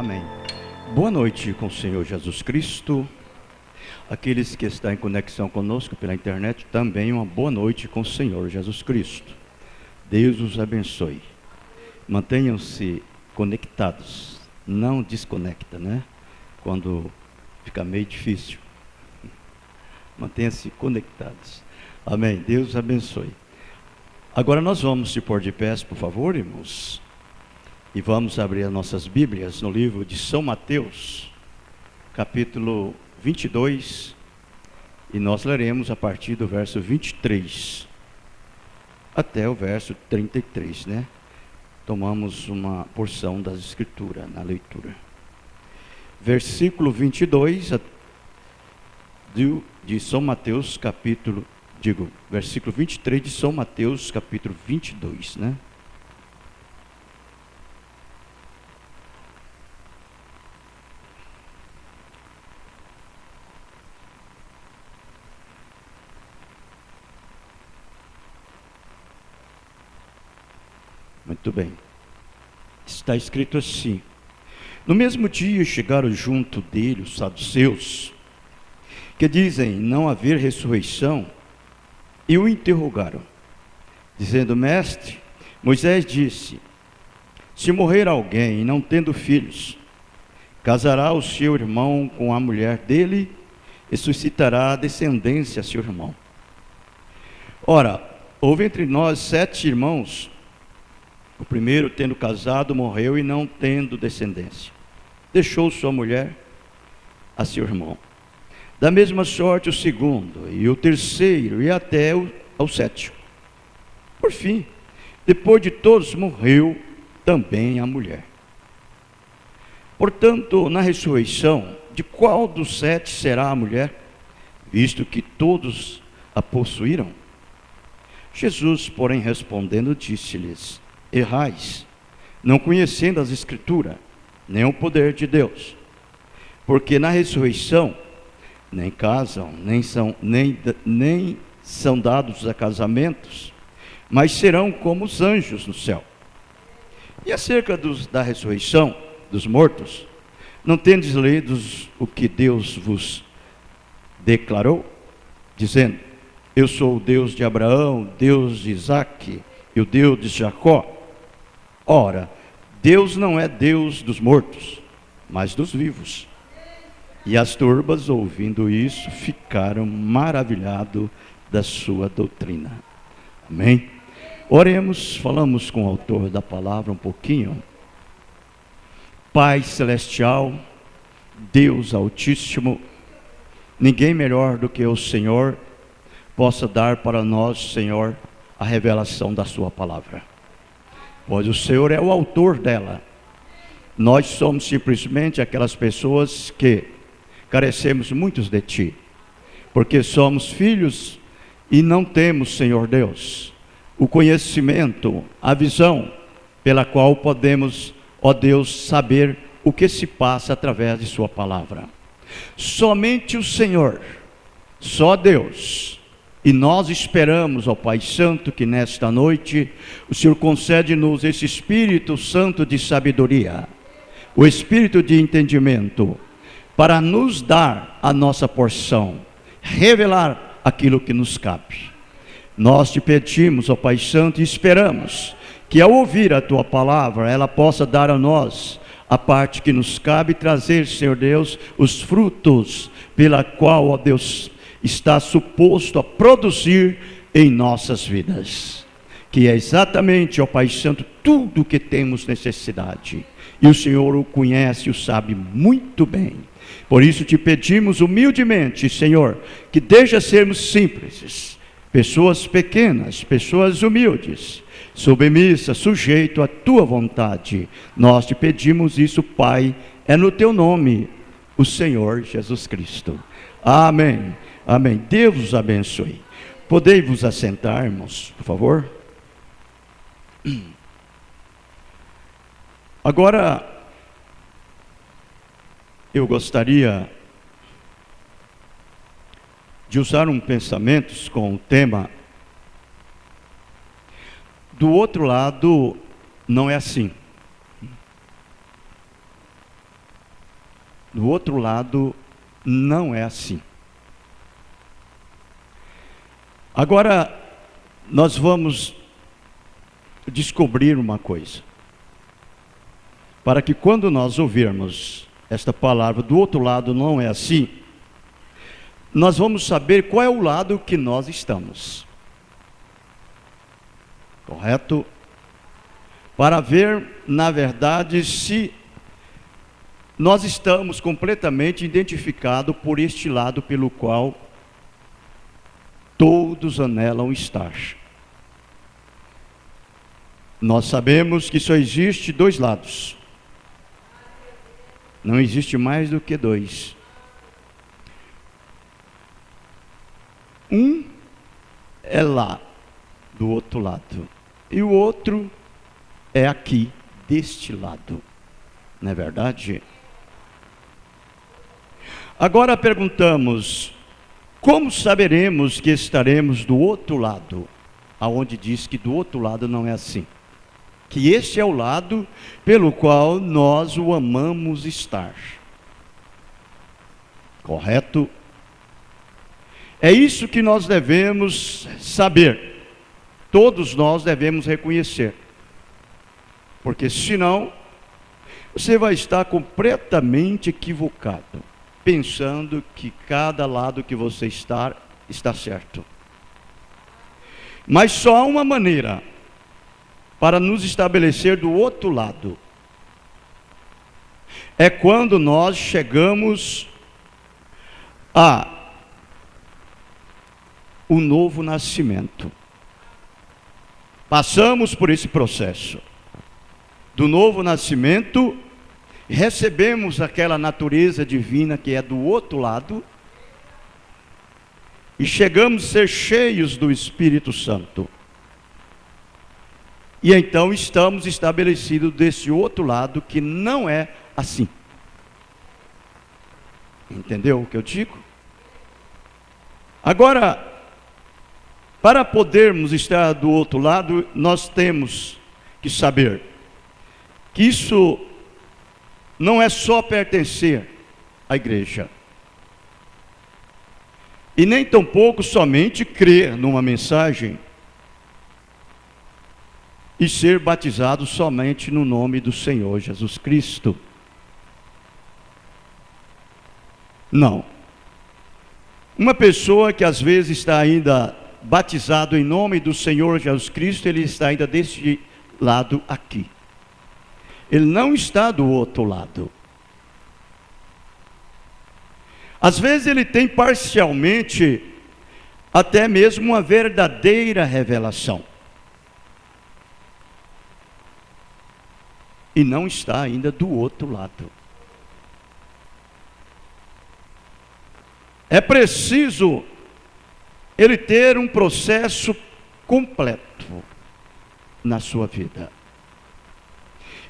Amém. Boa noite com o Senhor Jesus Cristo. Aqueles que estão em conexão conosco pela internet, também uma boa noite com o Senhor Jesus Cristo. Deus os abençoe. Mantenham-se conectados. Não desconecta, né? Quando fica meio difícil. Mantenham-se conectados. Amém. Deus os abençoe. Agora nós vamos se pôr de pés, por favor, irmãos. E vamos abrir as nossas Bíblias no livro de São Mateus, capítulo 22, e nós leremos a partir do verso 23 até o verso 33, né? Tomamos uma porção das Escrituras na leitura. Versículo 22 de São Mateus, versículo 23 de São Mateus, capítulo 22, né? Muito bem. Está escrito assim: no mesmo dia chegaram junto dele os saduceus, que dizem não haver ressurreição, e o interrogaram, dizendo: mestre, Moisés disse, se morrer alguém e não tendo filhos, casará o seu irmão com a mulher dele e suscitará descendência a seu irmão. Ora, houve entre nós 7 irmãos. O primeiro, tendo casado, morreu e não tendo descendência. Deixou sua mulher a seu irmão. Da mesma sorte o segundo, e o terceiro, e até ao 7º. Por fim, depois de todos, morreu também a mulher. Portanto, na ressurreição, de qual dos 7 será a mulher, visto que todos a possuíram? Jesus, porém, respondendo, disse-lhes: errais, não conhecendo as Escrituras, nem o poder de Deus. Porque na ressurreição, nem casam, nem são dados a casamentos, mas serão como os anjos no céu. E acerca da ressurreição dos mortos, não tendes lido o que Deus vos declarou? Dizendo: eu sou o Deus de Abraão, Deus de Isaque e o Deus de Jacó. Ora, Deus não é Deus dos mortos, mas dos vivos. E as turbas, ouvindo isso, ficaram maravilhados da sua doutrina. Amém? Oremos, falamos com o autor da palavra um pouquinho. Pai Celestial, Deus Altíssimo, ninguém melhor do que o Senhor possa dar para nós, Senhor, a revelação da sua palavra. Pois o Senhor é o autor dela. Nós somos simplesmente aquelas pessoas que carecemos muitos de Ti, porque somos filhos e não temos, Senhor Deus, o conhecimento, a visão pela qual podemos, ó Deus, saber o que se passa através de Sua palavra. Somente o Senhor, só Deus. E nós esperamos, ó Pai Santo, que nesta noite o Senhor concede-nos esse Espírito Santo de sabedoria, o Espírito de entendimento, para nos dar a nossa porção, revelar aquilo que nos cabe. Nós te pedimos, ó Pai Santo, e esperamos que ao ouvir a Tua palavra, ela possa dar a nós a parte que nos cabe, trazer, Senhor Deus, os frutos pela qual, ó Deus, está suposto a produzir em nossas vidas, que é exatamente, ó Pai Santo, tudo o que temos necessidade, e o Senhor o conhece e o sabe muito bem. Por isso te pedimos humildemente, Senhor, que deixa sermos simples, pessoas pequenas, pessoas humildes, submissas, sujeito à Tua vontade. Nós te pedimos isso, Pai, é no Teu nome, o Senhor Jesus Cristo. Amém. Amém. Deus vos abençoe. Podei vos assentar, irmãos, por favor. Agora, eu gostaria de usar um pensamento com o tema: do outro lado não é assim. do outro lado não é assim. Agora, nós vamos descobrir uma coisa. Para que quando nós ouvirmos esta palavra, do outro lado não é assim, nós vamos saber qual é o lado que nós estamos. Correto? Para ver, na verdade, se nós estamos completamente identificados por este lado pelo qual todos anelam estar. Nós sabemos que só existe dois lados. Não existe mais do que dois. Um é lá, do outro lado. E o outro é aqui, deste lado. Não é verdade? Agora perguntamos, como saberemos que estaremos do outro lado? Aonde diz que do outro lado não é assim. Que este é o lado pelo qual nós o amamos estar. Correto? É isso que nós devemos saber. Todos nós devemos reconhecer. Porque senão, você vai estar completamente equivocado, pensando que cada lado que você está certo. Mas só há uma maneira para nos estabelecer do outro lado. É quando nós chegamos a o novo nascimento. Passamos por esse processo do novo nascimento, recebemos aquela natureza divina que é do outro lado e chegamos a ser cheios do Espírito Santo. E então estamos estabelecidos desse outro lado que não é assim. Entendeu o que eu digo? Agora, para podermos estar do outro lado, nós temos que saber que isso não é só pertencer à igreja. E nem tampouco somente crer numa mensagem e ser batizado somente no nome do Senhor Jesus Cristo. Não. Uma pessoa que às vezes está ainda batizado em nome do Senhor Jesus Cristo, ele está ainda desse lado aqui. Ele não está do outro lado. Às vezes ele tem parcialmente até mesmo uma verdadeira revelação. E não está ainda do outro lado. É preciso ele ter um processo completo na sua vida.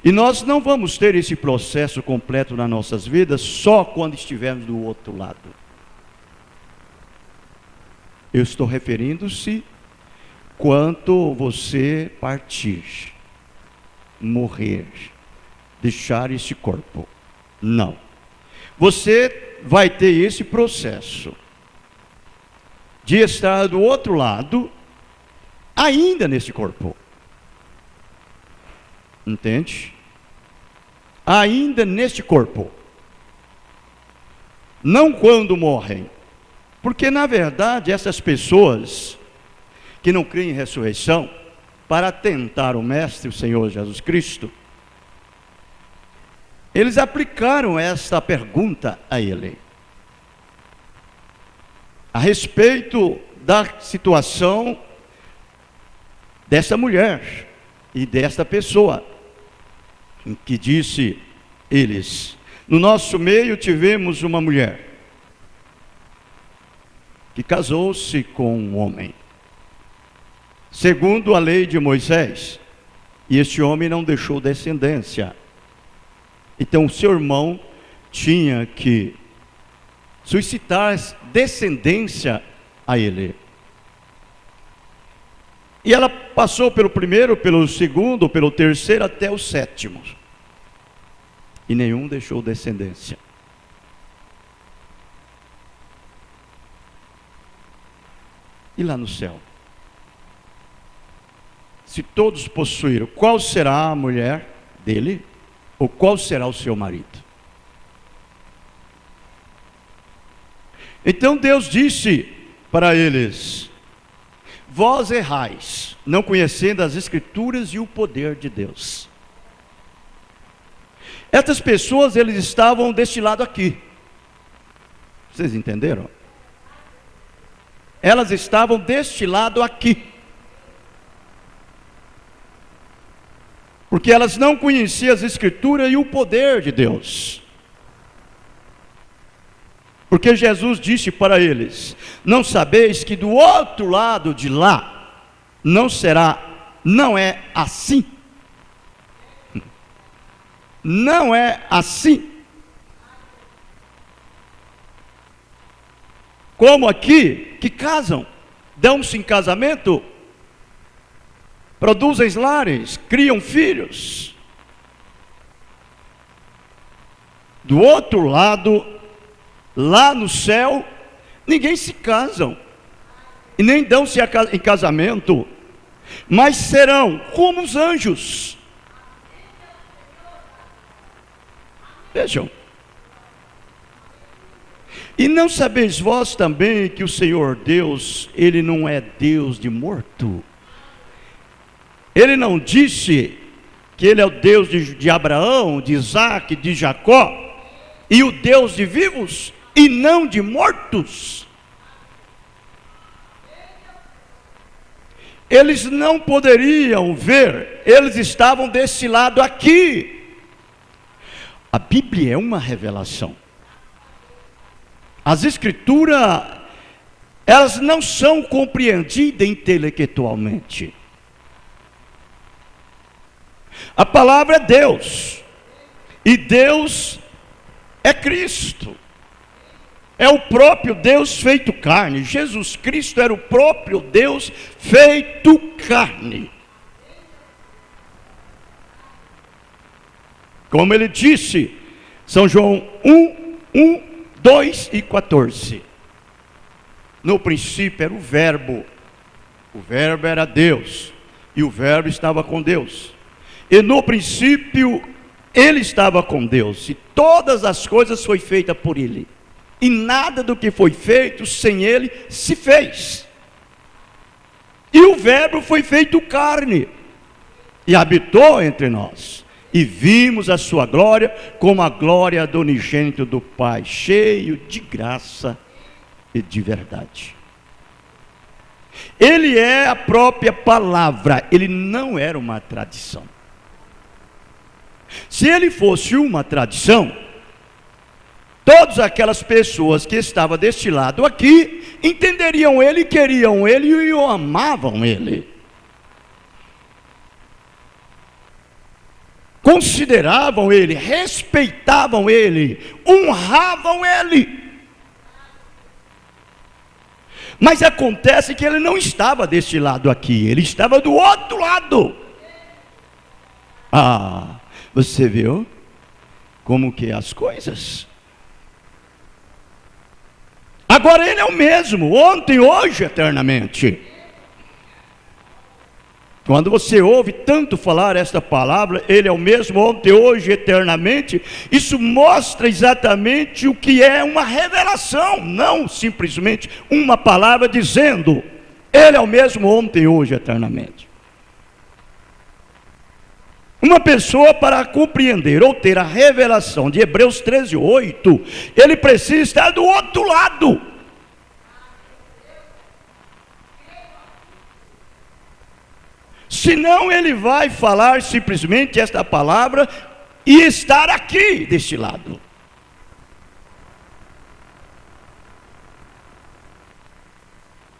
E nós não vamos ter esse processo completo nas nossas vidas só quando estivermos do outro lado. Eu estou referindo-se quando você partir, morrer, deixar esse corpo. Não. Você vai ter esse processo de estar do outro lado, ainda nesse corpo. Entende? Ainda neste corpo. Não quando morrem. Porque na verdade essas pessoas que não creem em ressurreição, para tentar o Mestre, o Senhor Jesus Cristo, eles aplicaram esta pergunta a ele. A respeito da situação dessa mulher e desta pessoa, em que disse eles: no nosso meio tivemos uma mulher que casou-se com um homem, segundo a lei de Moisés, e este homem não deixou descendência. Então o seu irmão tinha que suscitar descendência a ele. E ela passou pelo primeiro, pelo segundo, pelo terceiro, até o sétimo. E nenhum deixou descendência. E lá no céu? Se todos possuíram, qual será a mulher dele? Ou qual será o seu marido? Então Deus disse para eles: vós errais, não conhecendo as Escrituras e o poder de Deus. Essas pessoas, eles estavam deste lado aqui. Vocês entenderam? Elas estavam deste lado aqui. Porque elas não conheciam as Escrituras e o poder de Deus. Porque Jesus disse para eles: não sabeis que do outro lado de lá não é assim. Não é assim. Como aqui, que casam, dão-se em casamento, produzem lares, criam filhos. Do outro lado, lá no céu, ninguém se casam, e nem dão-se em casamento, mas serão como os anjos. Vejam. E não sabeis vós também que o Senhor Deus, Ele não é Deus de morto? Ele não disse que Ele é o Deus de Abraão, de Isaac, de Jacó, e o Deus de vivos e não de mortos? Eles não poderiam ver, eles estavam desse lado aqui. A Bíblia é uma revelação. As Escrituras, elas não são compreendidas intelectualmente. A palavra é Deus, e Deus é Cristo, é o próprio Deus feito carne. Jesus Cristo era o próprio Deus feito carne. Como ele disse, São João 1, 2 e 14. No princípio era o Verbo era Deus, e o Verbo estava com Deus. E no princípio ele estava com Deus, e todas as coisas foi feita por ele, e nada do que foi feito sem ele se fez. E o Verbo foi feito carne, e habitou entre nós. E vimos a sua glória, como a glória do unigênito do Pai, cheio de graça e de verdade. Ele é a própria palavra, ele não era uma tradição. Se ele fosse uma tradição, todas aquelas pessoas que estavam deste lado aqui, entenderiam ele, queriam ele e o amavam ele. Consideravam ele, respeitavam ele, honravam ele. Mas acontece que ele não estava deste lado aqui, ele estava do outro lado. Ah, você viu como que é as coisas? Agora ele é o mesmo, ontem, hoje, eternamente. Quando você ouve tanto falar esta palavra, ele é o mesmo ontem, hoje, eternamente, isso mostra exatamente o que é uma revelação, não simplesmente uma palavra dizendo, ele é o mesmo ontem, hoje, eternamente. Uma pessoa, para compreender ou ter a revelação de Hebreus 13:8, ele precisa estar do outro lado. Senão ele vai falar simplesmente esta palavra e estar aqui deste lado.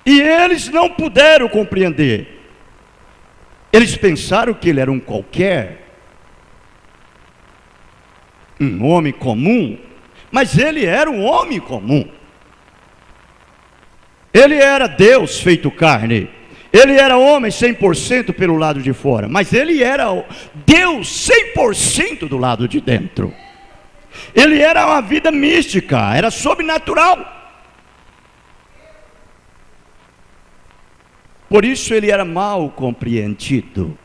E eles não puderam compreender. Eles pensaram que ele era um qualquer, um homem comum, mas ele era um homem comum. Ele era Deus feito carne. Ele era homem 100% pelo lado de fora, mas ele era Deus 100% do lado de dentro. Ele era uma vida mística, era sobrenatural. Por isso ele era mal compreendido.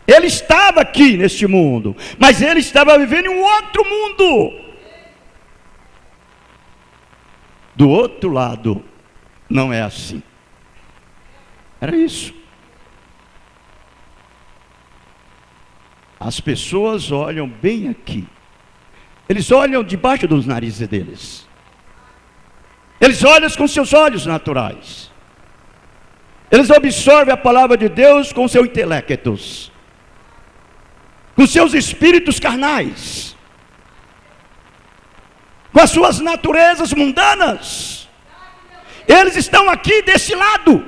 Ele estava aqui neste mundo, mas ele estava vivendo em um outro mundo. Do outro lado, não é assim. Era isso. As pessoas olham bem aqui. Eles olham debaixo dos narizes deles. Eles olham com seus olhos naturais. Eles absorvem a palavra de Deus com seus intelectos, com seus espíritos carnais, com as suas naturezas mundanas. Eles estão aqui desse lado.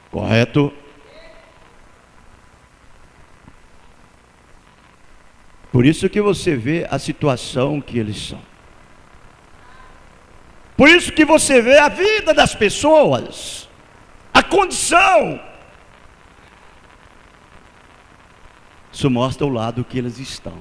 Correto? Por isso que você vê a situação que eles são. Por isso que você vê a vida das pessoas, a condição. Isso mostra o lado que eles estão.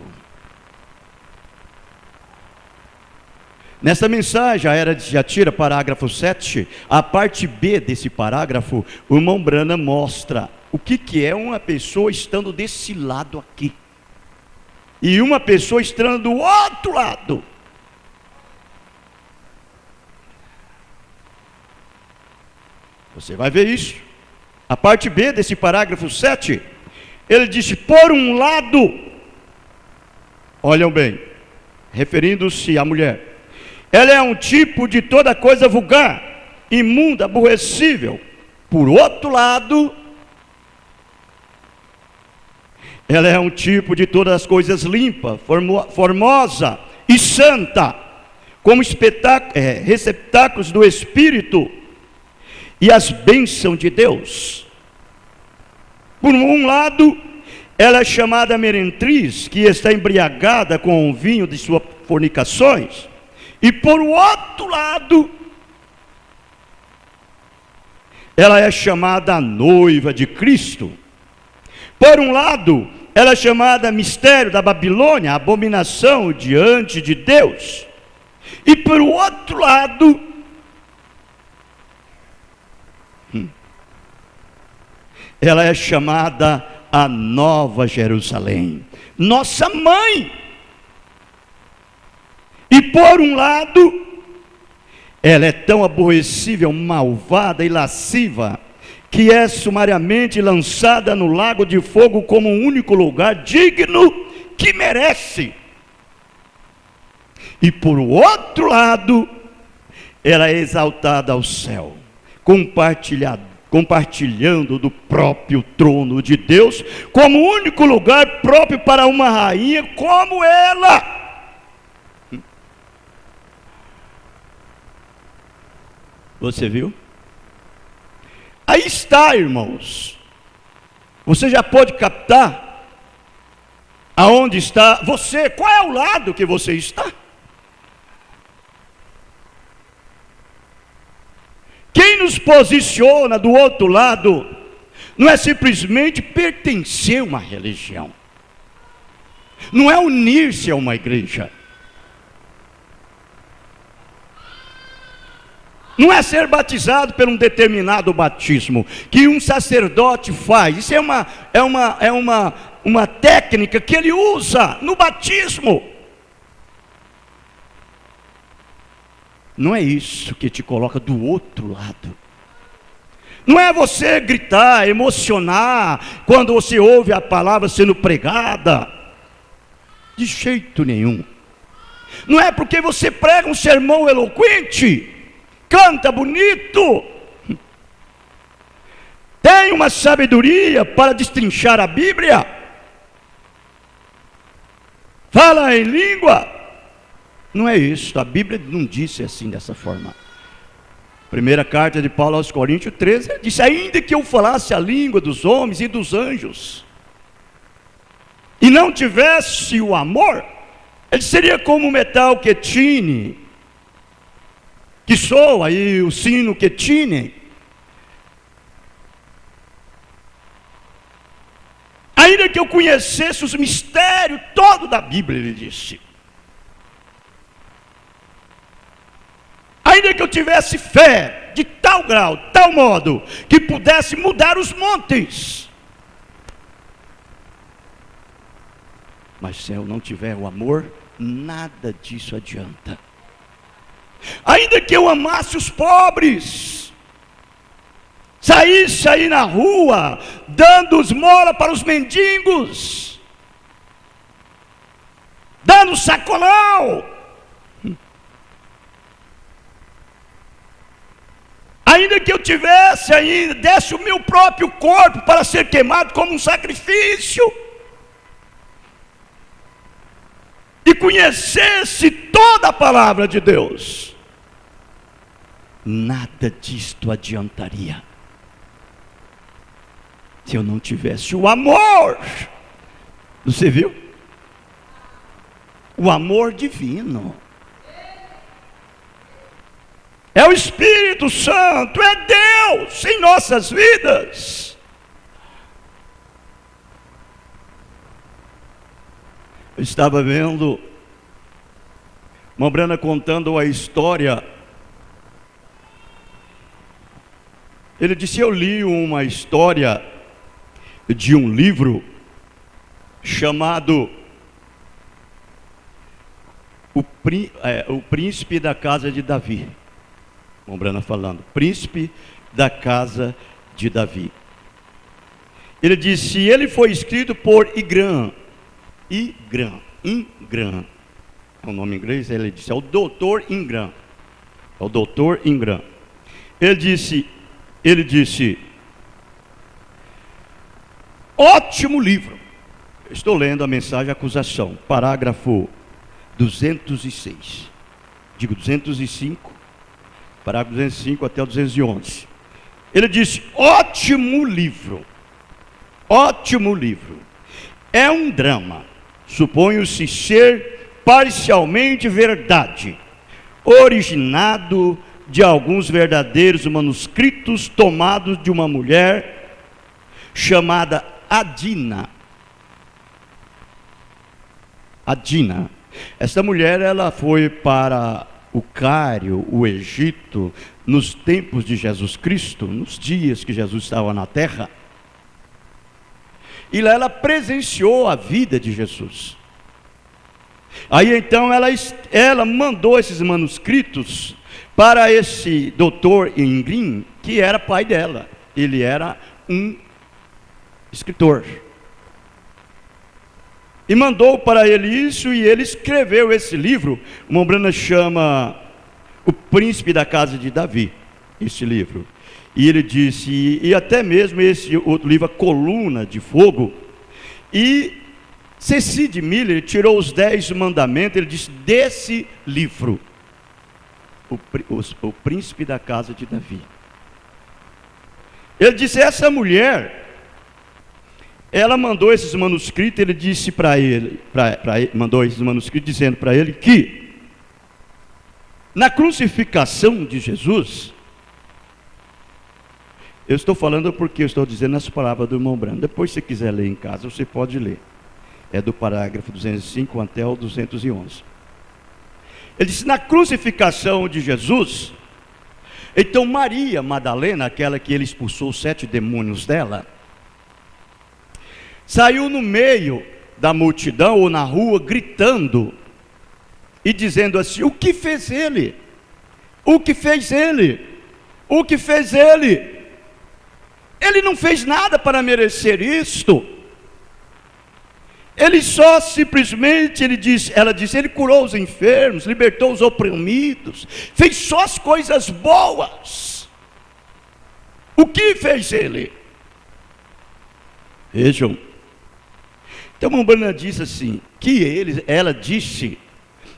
Nessa mensagem, a Era de Tiatira, parágrafo 7, a parte B desse parágrafo, o irmão Branham mostra o que é uma pessoa estando desse lado aqui, e uma pessoa estando do outro lado. Você vai ver isso. A parte B desse parágrafo 7, ele disse: por um lado, olham bem, referindo-se à mulher, ela é um tipo de toda coisa vulgar, imunda, aborrecível. Por outro lado, ela é um tipo de todas as coisas limpa, formosa e santa, como receptáculos do Espírito e as bênçãos de Deus. Por um lado, ela é chamada meretriz, que está embriagada com o vinho de suas fornicações. E por outro lado, ela é chamada noiva de Cristo. Por um lado, ela é chamada mistério da Babilônia, abominação diante de Deus. E por outro lado, ela é chamada a Nova Jerusalém, nossa mãe. E por um lado, ela é tão aborrecível, malvada e lasciva, que é sumariamente lançada no lago de fogo como um único lugar digno que merece. E por outro lado, ela é exaltada ao céu, compartilhando do próprio trono de Deus, como único lugar próprio para uma rainha como ela. Você viu? Aí está, irmãos. Você já pode captar aonde está você, qual é o lado que você está? Quem nos posiciona do outro lado não é simplesmente pertencer a uma religião, não é unir-se a uma igreja, não é ser batizado por um determinado batismo que um sacerdote faz. Isso é uma técnica que ele usa no batismo. Não é isso que te coloca do outro lado. Não é você gritar, emocionar quando você ouve a palavra sendo pregada. De jeito nenhum. Não é porque você prega um sermão eloquente, canta bonito, tem uma sabedoria para destrinchar a Bíblia, fala em língua. Não é isso, a Bíblia não disse assim, dessa forma. Primeira carta de Paulo aos Coríntios 13, ele disse: ainda que eu falasse a língua dos homens e dos anjos, e não tivesse o amor, ele seria como o metal que tine, que soa, e o sino que tine. Ainda que eu conhecesse os mistérios todos da Bíblia, ele disse. Ainda que eu tivesse fé de tal grau, tal modo, que pudesse mudar os montes. Mas se eu não tiver o amor, nada disso adianta. Ainda que eu amasse os pobres, saísse aí na rua, dando esmola para os mendigos, dando sacolão, ainda que eu tivesse ainda, desse o meu próprio corpo para ser queimado como um sacrifício, e conhecesse toda a palavra de Deus, nada disto adiantaria, se eu não tivesse o amor. Você viu? O amor divino. É o Espírito Santo, é Deus em nossas vidas. Eu estava vendo uma Brana contando a história. Ele disse: eu li uma história de um livro chamado O Príncipe da Casa de Davi. Brana falando, Príncipe da Casa de Davi. Ele disse: ele foi escrito por Ingram, é o nome em inglês. Ele disse: é o Dr. Ingram. É o Dr. Ingram. Ele disse, ótimo livro. Estou lendo a mensagem de acusação, parágrafo 206. Digo 205, parágrafo 205 até o 211. Ele disse: ótimo livro. Ótimo livro. É um drama, suponho-se ser parcialmente verdade, originado de alguns verdadeiros manuscritos tomados de uma mulher chamada Adina. Essa mulher, ela foi para o Cário, o Egito, nos tempos de Jesus Cristo, nos dias que Jesus estava na terra. E lá ela presenciou a vida de Jesus. Aí então ela mandou esses manuscritos para esse doutor Ingram, que era pai dela. Ele era um escritor. E mandou para ele isso, e ele escreveu esse livro. Uma Brana chama O Príncipe da Casa de Davi, esse livro. E ele disse, e até mesmo esse outro livro, A Coluna de Fogo. E C.C. Miller tirou os 10 mandamentos. Ele disse, desse livro, o Príncipe da Casa de Davi. Ele disse, essa mulher, ela mandou esses manuscritos. Ele disse para ele, mandou esses manuscritos dizendo para ele que na crucificação de Jesus, eu estou falando porque eu estou dizendo as palavras do irmão Brando. Depois, se você quiser ler em casa, você pode ler. É do parágrafo 205 até o 211. Ele disse, na crucificação de Jesus, então Maria Madalena, aquela que ele expulsou os 7 demônios dela, saiu no meio da multidão ou na rua gritando e dizendo assim: o que fez ele? O que fez ele? O que fez ele? Ele não fez nada para merecer isto. Ele só simplesmente, ela disse, ele curou os enfermos, libertou os oprimidos, fez só as coisas boas. O que fez ele? Vejam. Então a Brana disse assim, que ela disse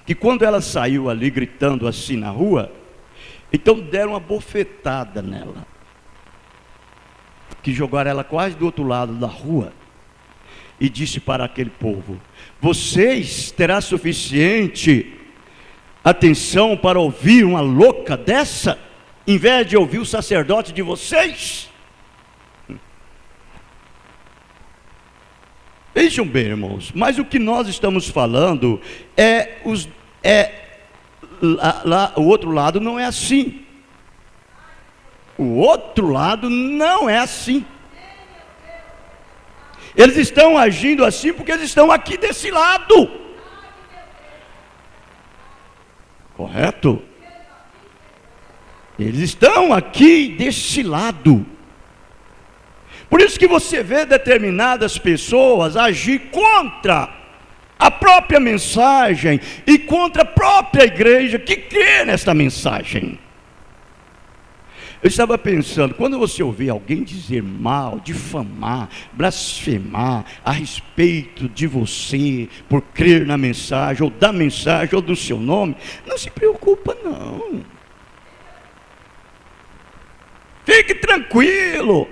que quando ela saiu ali gritando assim na rua, então deram uma bofetada nela, que jogaram ela quase do outro lado da rua, e disse para aquele povo: vocês terão suficiente atenção para ouvir uma louca dessa, em vez de ouvir o sacerdote de vocês? Vejam bem, irmãos, mas o que nós estamos falando o outro lado não é assim. O outro lado não é assim. Eles estão agindo assim porque eles estão aqui desse lado. Correto? Eles estão aqui desse lado. Por isso que você vê determinadas pessoas agir contra a própria mensagem e contra a própria igreja que crê nesta mensagem. Eu estava pensando, quando você ouvir alguém dizer mal, difamar, blasfemar a respeito de você por crer na mensagem, ou da mensagem, ou do seu nome, não se preocupa não. Fique tranquilo.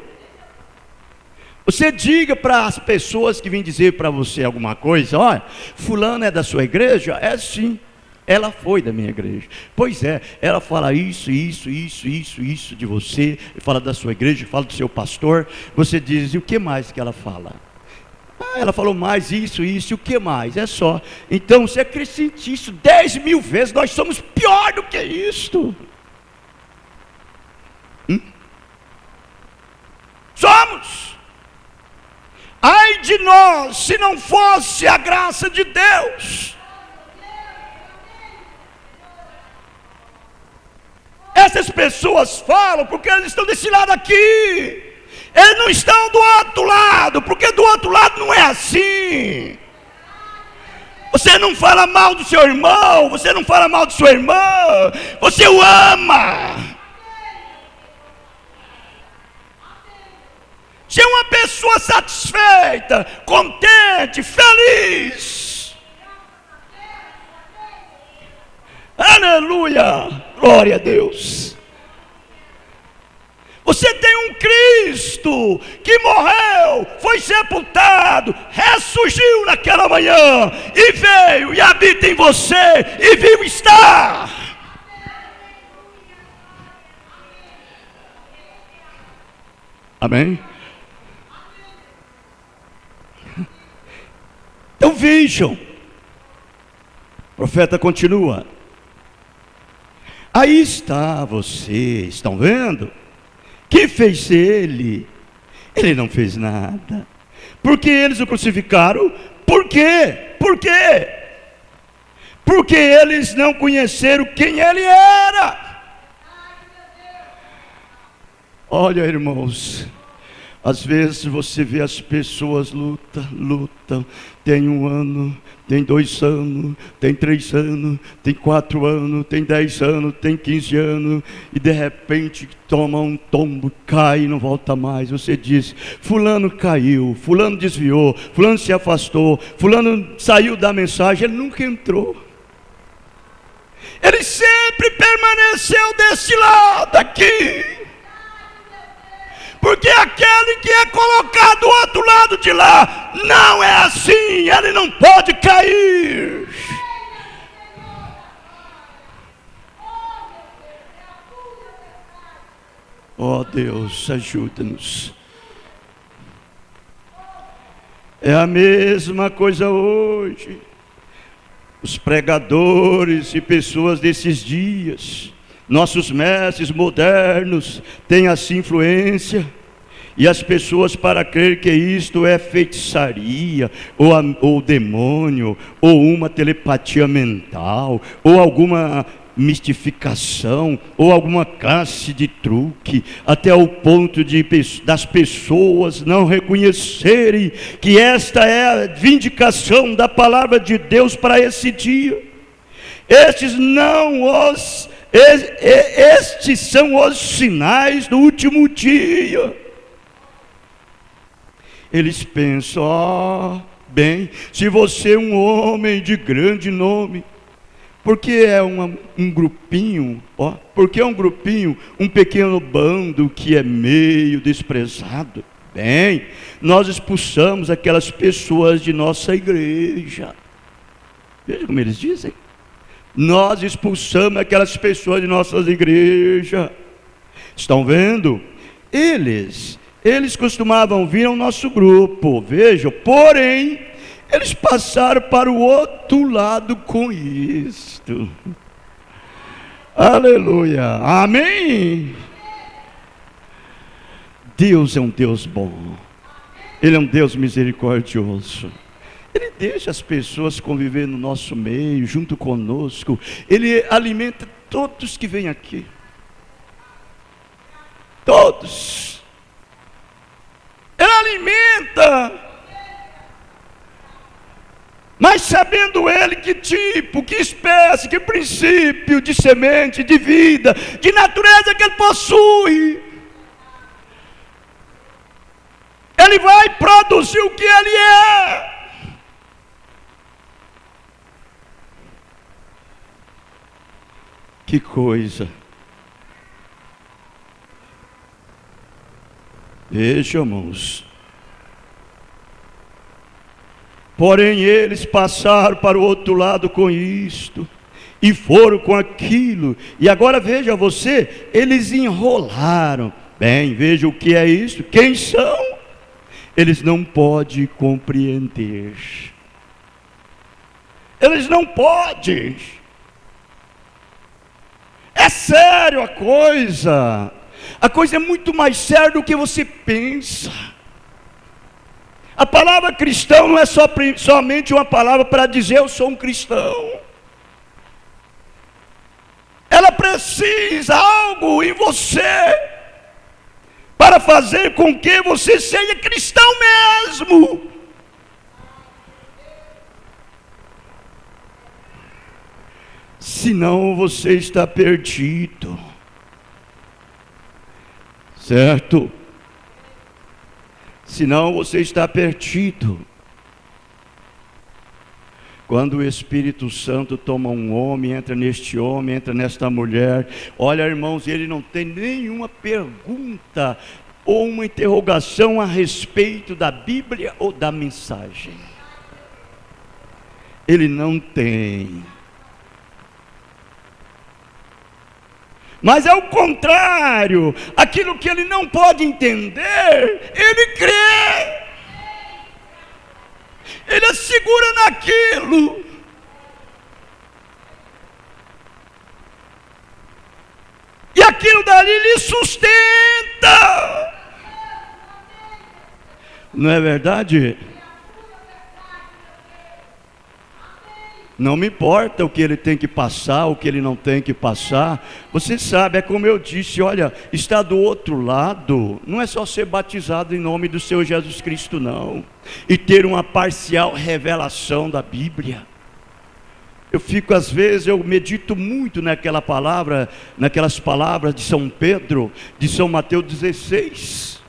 Você diga para as pessoas que vêm dizer para você alguma coisa: olha, fulano é da sua igreja? É sim, ela foi da minha igreja. Pois é, ela fala isso de você, fala da sua igreja, fala do seu pastor. Você diz: e o que mais que ela fala? Ah, ela falou mais isso, e o que mais? É só. Então você acrescente isso 10.000 vezes, nós somos pior do que isto. Somos. Ai de nós, se não fosse a graça de Deus. Essas pessoas falam porque eles estão desse lado aqui. Eles não estão do outro lado, porque do outro lado não é assim. Você não fala mal do seu irmão, você não fala mal de sua irmã, você o ama. Se é uma pessoa satisfeita, contente, feliz. Aleluia, glória a Deus. Você tem um Cristo que morreu, foi sepultado, ressurgiu naquela manhã e veio e habita em você e vivo está. Amém? Então vejam, o profeta continua: aí está você, estão vendo? Que fez ele? Ele não fez nada. Porque eles o crucificaram? Por quê? Por quê? Porque eles não conheceram quem ele era. Olha, irmãos, às vezes você vê as pessoas lutam, tem 1 ano, tem 2 anos, tem 3 anos, tem 4 anos, tem 10 anos, tem 15 anos, e de repente toma um tombo, cai e não volta mais. Você diz: fulano caiu, fulano desviou, fulano se afastou, fulano saiu da mensagem, ele nunca entrou. Ele sempre permaneceu desse lado aqui. Porque aquele que é colocado do outro lado de lá, não é assim, ele não pode cair. Oh Deus, ajuda-nos. É a mesma coisa hoje. Os pregadores e pessoas desses dias, nossos mestres modernos têm assim influência, e as pessoas, para crer que isto é feitiçaria, ou demônio, ou uma telepatia mental, ou alguma mistificação, ou alguma classe de truque, até o ponto das pessoas não reconhecerem que esta é a vindicação da palavra de Deus para esse dia. Estes são os sinais do último dia. Eles pensam: bem, se você é um homem de grande nome, porque é um grupinho, porque é um grupinho, um pequeno bando que é meio desprezado. Bem, nós expulsamos aquelas pessoas de nossa igreja. Veja como eles dizem: nós expulsamos aquelas pessoas de nossas igrejas. Estão vendo? Eles Eles costumavam vir ao nosso grupo, vejam, porém, eles passaram para o outro lado com isto. Aleluia, amém? Deus é um Deus bom, Ele é um Deus misericordioso. Ele deixa as pessoas conviver no nosso meio, junto conosco. Ele alimenta todos que vêm aqui. Todos. Ele alimenta. Mas sabendo Ele que tipo, que espécie, que princípio de semente, de vida, de natureza que Ele possui, Ele vai produzir o que Ele é. Que coisa! Veja, irmãos. Porém eles passaram para o outro lado com isto, e foram com aquilo, e agora veja você, eles enrolaram. Bem, veja o que é isso, quem são? Eles não podem compreender. Eles não podem. É sério a coisa é muito mais séria do que você pensa. A palavra cristão não é somente uma palavra para dizer eu sou um cristão. Ela precisa algo em você para fazer com que você seja cristão mesmo. Senão você está perdido, certo? Senão você está perdido. Quando o Espírito Santo toma um homem, entra neste homem, entra nesta mulher, olha, irmãos, ele não tem nenhuma pergunta ou uma interrogação a respeito da Bíblia ou da mensagem. Ele não tem. Mas é o contrário, aquilo que ele não pode entender, ele crê, ele assegura naquilo. E aquilo dali lhe sustenta. Não é verdade? Não me importa o que ele tem que passar, o que ele não tem que passar. Você sabe, é como eu disse, olha, está do outro lado, não é só ser batizado em nome do Senhor Jesus Cristo, não, e ter uma parcial revelação da Bíblia. Eu fico, às vezes, eu medito muito naquelas palavras de São Pedro, de São Mateus 16.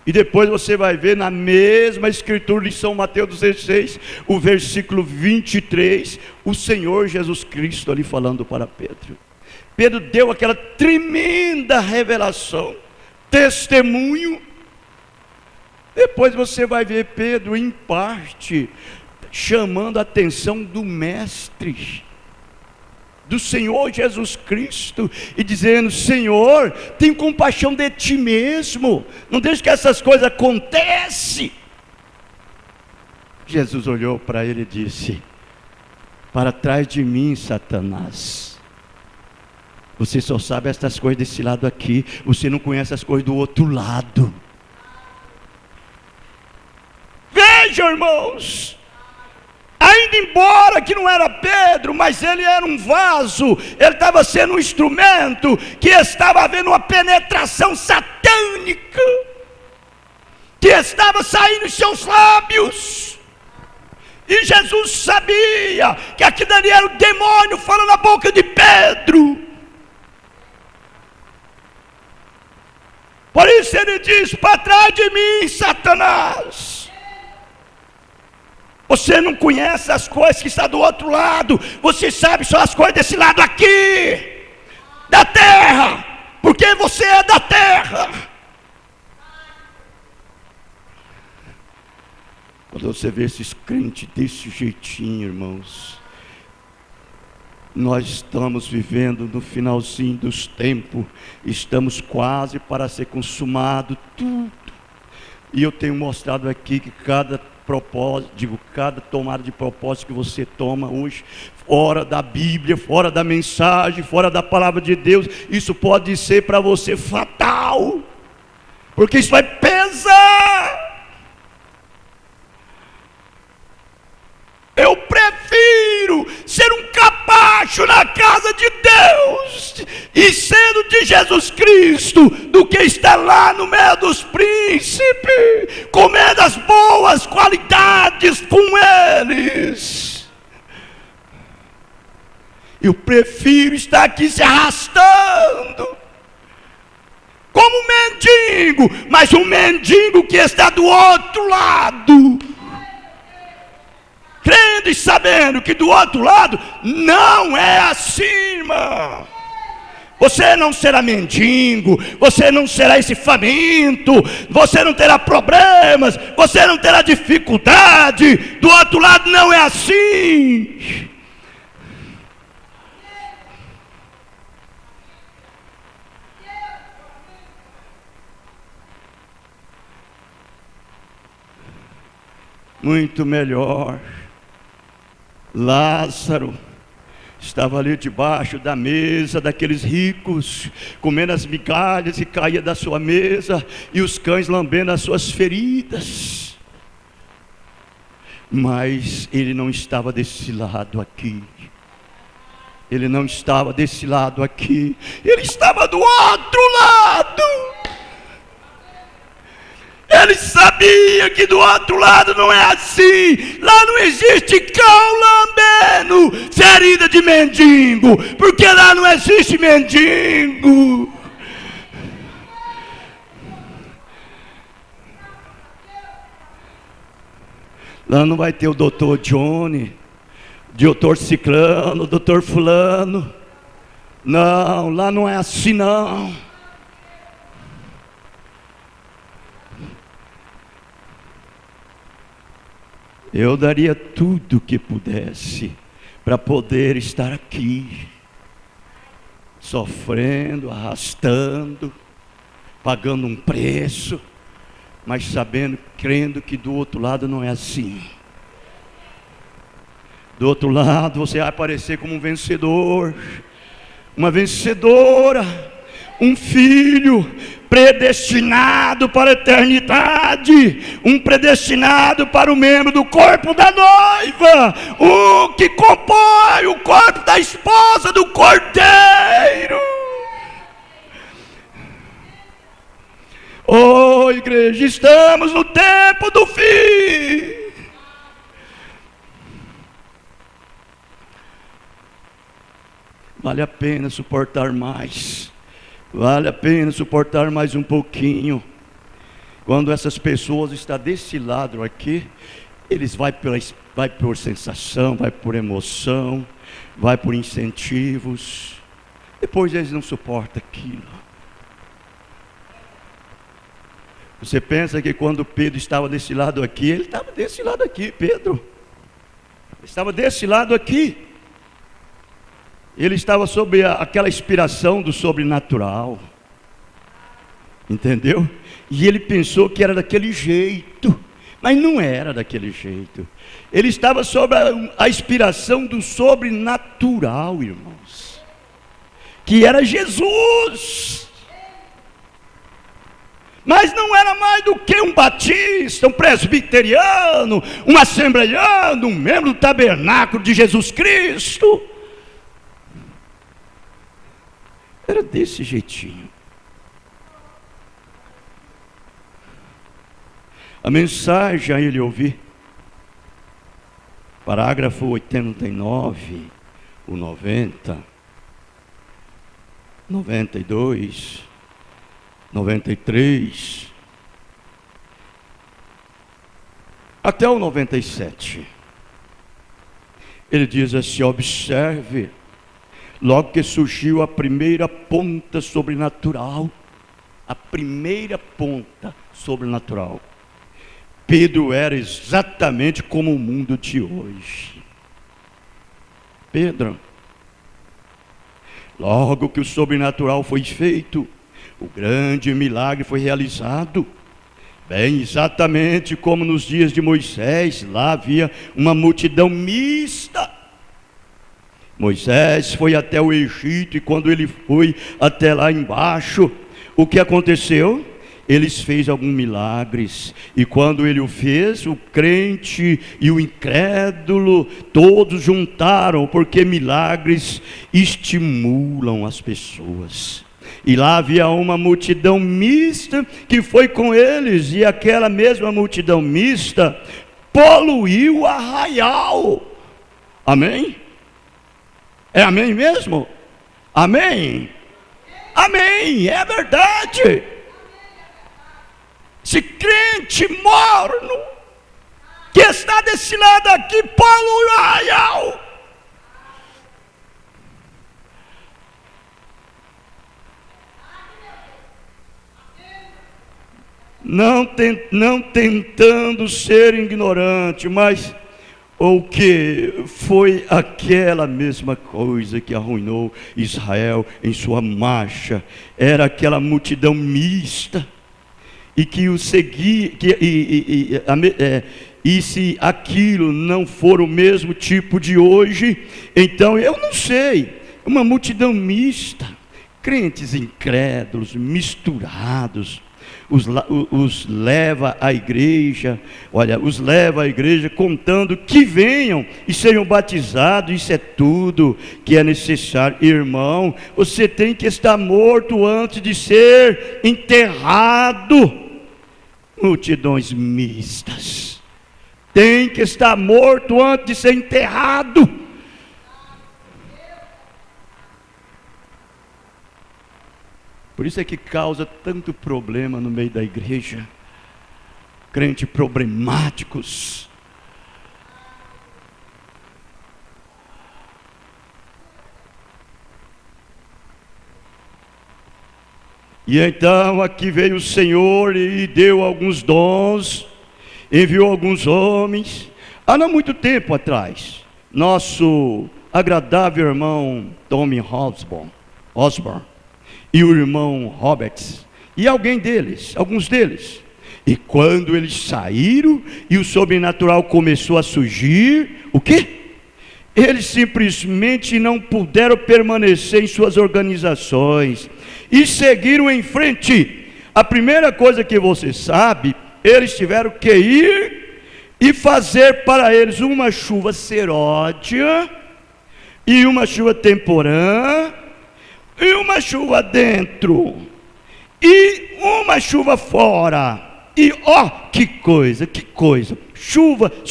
E depois você vai ver na mesma escritura de São Mateus 16, o versículo 23, o Senhor Jesus Cristo ali falando para Pedro. Pedro deu aquela tremenda revelação, testemunho. Depois você vai ver Pedro em parte, chamando a atenção do Mestre, do Senhor Jesus Cristo, e dizendo: Senhor, tem compaixão de ti mesmo, não deixe que essas coisas aconteçam. Jesus olhou para ele e disse: para trás de mim, Satanás, você só sabe essas coisas desse lado aqui, você não conhece as coisas do outro lado. Vejam, irmãos, ainda embora que não era Pedro, mas ele era um vaso, ele estava sendo um instrumento, que estava havendo uma penetração satânica, que estava saindo dos seus lábios, e Jesus sabia que aquilo ali era o demônio falando na boca de Pedro. Por isso ele diz: para trás de mim, Satanás. Você não conhece as coisas que estão do outro lado, você sabe só as coisas desse lado aqui, da terra, porque você é da terra. Quando você vê esses crentes desse jeitinho, irmãos, Nós estamos vivendo no finalzinho dos tempos, estamos quase para ser consumado tudo. E eu tenho mostrado aqui que cada propósito, cada tomada de propósito que você toma hoje, fora da Bíblia, fora da mensagem, fora da palavra de Deus, isso pode ser para você fatal, porque isso vai pesar. Eu prefiro ser um capacho na casa de Deus e sendo de Jesus Cristo do que estar lá no meio dos príncipes, comendo as boas qualidades com eles. Eu prefiro estar aqui se arrastando como um mendigo, mas um mendigo que está do outro lado, crendo e sabendo que do outro lado não é assim, irmão. Você não será mendigo, você não será esse faminto, você não terá problemas, você não terá dificuldade. Do outro lado não é assim. Muito melhor. Lázaro estava ali debaixo da mesa daqueles ricos, comendo as migalhas e caía da sua mesa, e os cães lambendo as suas feridas. Mas ele não estava desse lado aqui. Ele não estava desse lado aqui. Ele estava do outro lado. Ele sabia que do outro lado não é assim. Lá não existe cão lambendo ferida de mendigo, porque lá não existe mendigo. Lá não vai ter o doutor Johnny, doutor Ciclano, doutor Fulano. Não, lá não é assim não. Eu daria tudo que pudesse para poder estar aqui, sofrendo, arrastando, pagando um preço, mas sabendo, crendo que do outro lado não é assim. Do outro lado você vai aparecer como um vencedor, uma vencedora, um filho predestinado para a eternidade, um predestinado para o membro do corpo da noiva, o que compõe o corpo da esposa do Cordeiro. Oh, igreja, estamos no tempo do fim. Vale a pena suportar mais. Vale a pena suportar mais um pouquinho. Quando essas pessoas estão desse lado aqui, eles vai por sensação, vai por emoção, vai por incentivos. Depois eles não suportam aquilo. Você pensa que quando Pedro estava desse lado aqui, ele estava desse lado aqui, Pedro. Ele estava desse lado aqui. Ele estava sob aquela inspiração do sobrenatural. Entendeu? E ele pensou que era daquele jeito. Mas não era daquele jeito. Ele estava sob a inspiração do sobrenatural, irmãos. Que era Jesus. Mas não era mais do que um batista, um presbiteriano, um assembleiano, um membro do tabernáculo de Jesus Cristo. Era desse jeitinho. A mensagem a ele ouvir, parágrafo 89, o 90, 92, 93, até o 97. Ele diz assim: observe. Logo que surgiu a primeira ponta sobrenatural, a primeira ponta sobrenatural, Pedro era exatamente como o mundo de hoje. Pedro Logo que o sobrenatural foi feito, o grande milagre foi realizado. Bem, exatamente como nos dias de Moisés, lá havia uma multidão mista. Moisés foi até o Egito, e quando ele foi até lá embaixo, o que aconteceu? Eles fez alguns milagres, e quando ele o fez, o crente e o incrédulo todos juntaram, porque milagres estimulam as pessoas. E lá havia uma multidão mista que foi com eles, e aquela mesma multidão mista poluiu o arraial. Amém? É amém mesmo? Amém? Amém, é verdade. Esse crente morno que está desse lado aqui polui o arraial. Não tentando ser ignorante, mas o que foi aquela mesma coisa que arruinou Israel em sua marcha, era aquela multidão mista, e que o seguia, e se aquilo não for o mesmo tipo de hoje, então eu não sei, uma multidão mista, crentes incrédulos, misturados, os leva à igreja, contando que venham e sejam batizados. Isso é tudo que é necessário. Irmão, você tem que estar morto antes de ser enterrado. Multidões mistas, tem que estar morto antes de ser enterrado. Por isso é que causa tanto problema no meio da igreja. Crentes problemáticos. E então aqui veio o Senhor e deu alguns dons, enviou alguns homens. Há não muito tempo atrás, nosso agradável irmão Tommy Osborne e o irmão Roberts, e alguns deles, e quando eles saíram e o sobrenatural começou a surgir, o quê? Eles simplesmente não puderam permanecer em suas organizações e seguiram em frente. A primeira coisa que você sabe, eles tiveram que ir e fazer para eles uma chuva seródia e uma chuva temporã e uma chuva dentro e uma chuva fora. E que coisa, chuvas.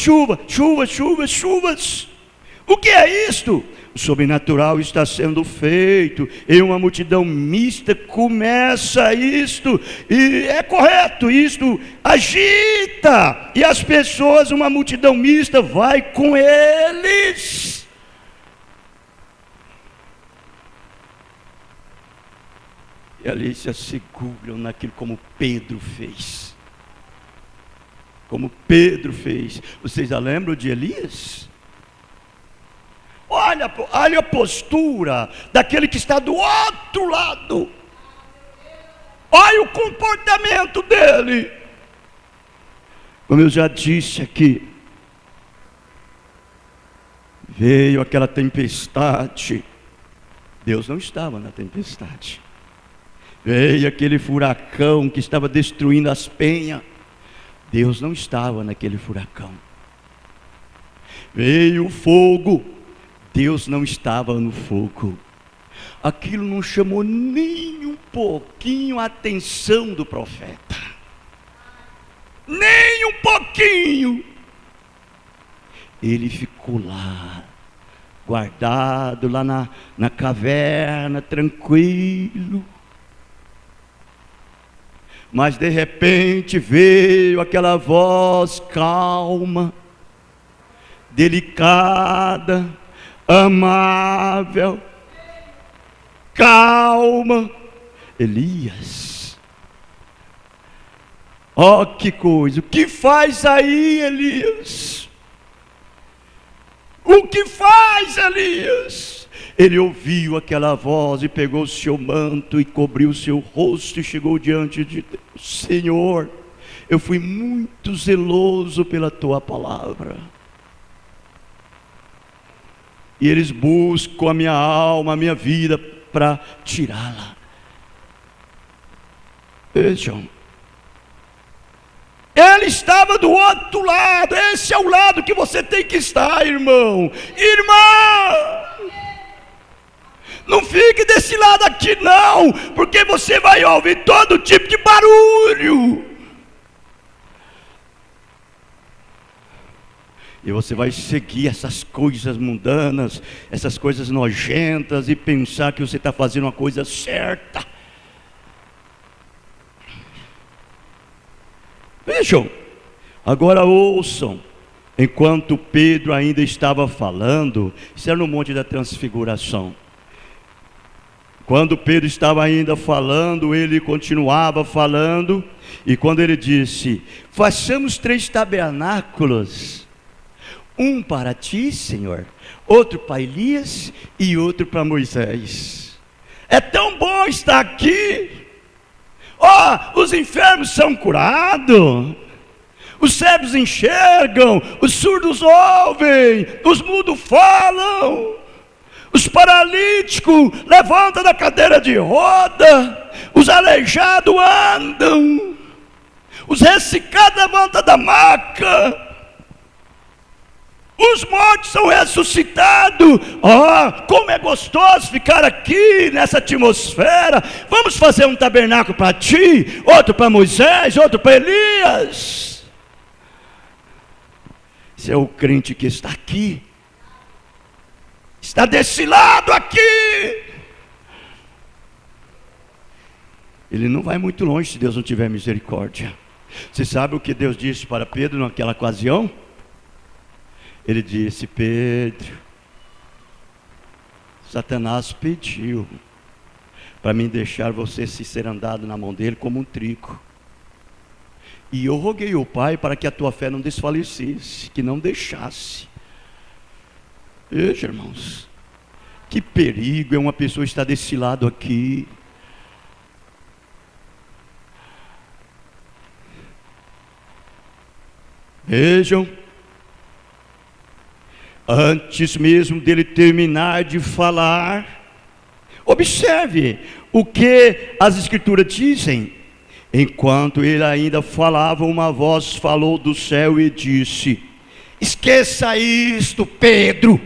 O que é isto? O sobrenatural está sendo feito, e uma multidão mista começa isto, e é correto, isto agita, e as pessoas, uma multidão mista vai com eles. E ali se asseguram naquilo como Pedro fez. Vocês já lembram de Elias? Olha a postura daquele que está do outro lado. Olha o comportamento dele. Como eu já disse aqui, veio aquela tempestade. Deus não estava na tempestade. Veio aquele furacão que estava destruindo as penhas. Deus não estava naquele furacão. Veio o fogo. Deus não estava no fogo. Aquilo não chamou nem um pouquinho a atenção do profeta. Nem um pouquinho. Ele ficou lá, guardado lá na caverna, tranquilo. Mas de repente veio aquela voz calma, delicada, amável, calma. Elias, que coisa, o que faz aí, Elias? O que faz, Elias? Ele ouviu aquela voz e pegou o seu manto e cobriu o seu rosto e chegou diante de Deus. Senhor, eu fui muito zeloso pela tua palavra. E eles buscam a minha alma, a minha vida, para tirá-la. Vejam, ele estava do outro lado. Esse é o lado que você tem que estar, irmão. Irmã, não fique desse lado aqui não, porque você vai ouvir todo tipo de barulho. E você vai seguir essas coisas mundanas, essas coisas nojentas, e pensar que você está fazendo uma coisa certa. Vejam, agora ouçam. Enquanto Pedro ainda estava falando, isso era no Monte da Transfiguração. Quando Pedro estava ainda falando, ele continuava falando, e quando ele disse: façamos 3 tabernáculos, um para ti, Senhor, outro para Elias e outro para Moisés. É tão bom estar aqui. Os enfermos são curados, os cegos enxergam, os surdos ouvem, os mudos falam, os paralíticos levantam da cadeira de roda, os aleijados andam, os ressecados levantam da maca, os mortos são ressuscitados. Como é gostoso ficar aqui nessa atmosfera. Vamos fazer um tabernáculo para ti, outro para Moisés, outro para Elias. Esse é o crente que está aqui, está desse lado aqui. Ele não vai muito longe se Deus não tiver misericórdia. Você sabe o que Deus disse para Pedro naquela ocasião? Ele disse: Pedro, Satanás pediu para mim deixar você se ser andado na mão dele como um trigo. E eu roguei ao Pai para que a tua fé não desfalecesse, que não deixasse. Veja, irmãos, que perigo é uma pessoa estar desse lado aqui. Vejam, antes mesmo dele terminar de falar, observe o que as Escrituras dizem. Enquanto ele ainda falava, uma voz falou do céu e disse: esqueça isto, Pedro.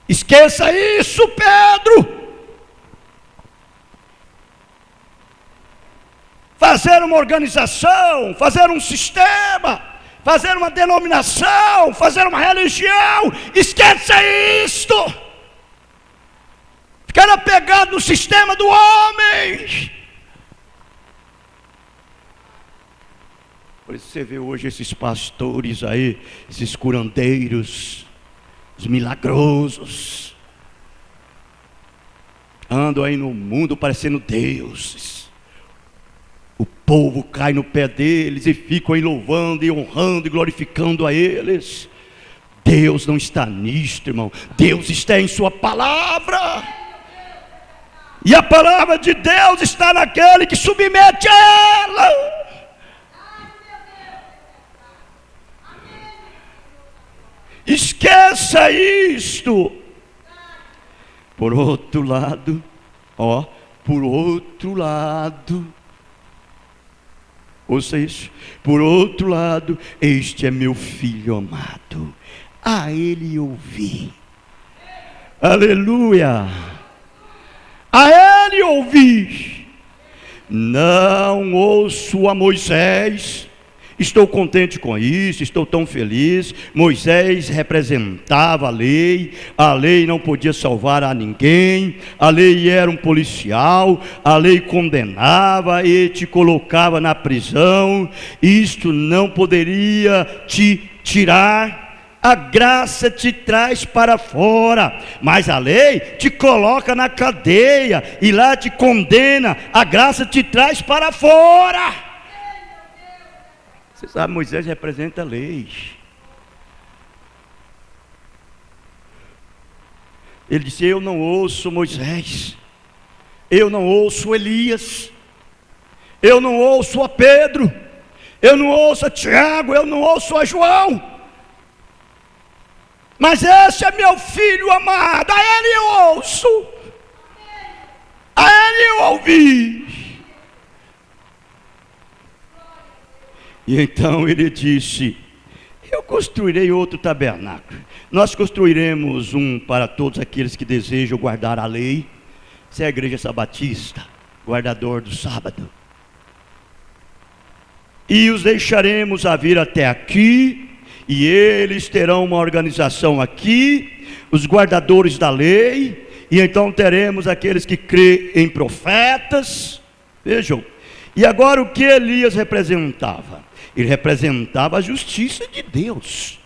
Esqueça isso, Pedro. Fazer uma organização, fazer um sistema, fazer uma denominação, fazer uma religião, esqueça isto. Ficar apegado no sistema do homem. Por isso você vê hoje esses pastores aí, esses curandeiros, os milagrosos, andam aí no mundo parecendo deuses. O povo cai no pé deles e ficam aí louvando e honrando e glorificando a eles. Deus não está nisto, irmão. Deus está em sua palavra. E a palavra de Deus está naquele que submete a ela. Esqueça isto. Por outro lado, por outro lado, ouça isso. Por outro lado, este é meu filho amado, a ele ouvi. Aleluia. A ele ouvi. Não ouço a Moisés. Estou contente com isso, estou tão feliz. Moisés representava a lei não podia salvar a ninguém, a lei era um policial, a lei condenava e te colocava na prisão. Isto não poderia te tirar, a graça te traz para fora, mas a lei te coloca na cadeia e lá te condena, a graça te traz para fora. Você sabe, Moisés representa a lei. Ele disse: eu não ouço Moisés, eu não ouço Elias, eu não ouço a Pedro, eu não ouço a Tiago, eu não ouço a João, mas esse é meu filho amado, a ele eu ouço, a ele eu ouvi. E então ele disse: eu construirei outro tabernáculo. Nós construiremos um para todos aqueles que desejam guardar a lei. Essa é a igreja sabatista, guardador do sábado. E os deixaremos a vir até aqui, e eles terão uma organização aqui, os guardadores da lei, e então teremos aqueles que crêem em profetas. Vejam, e agora o que Elias representava? Ele representava a justiça de Deus.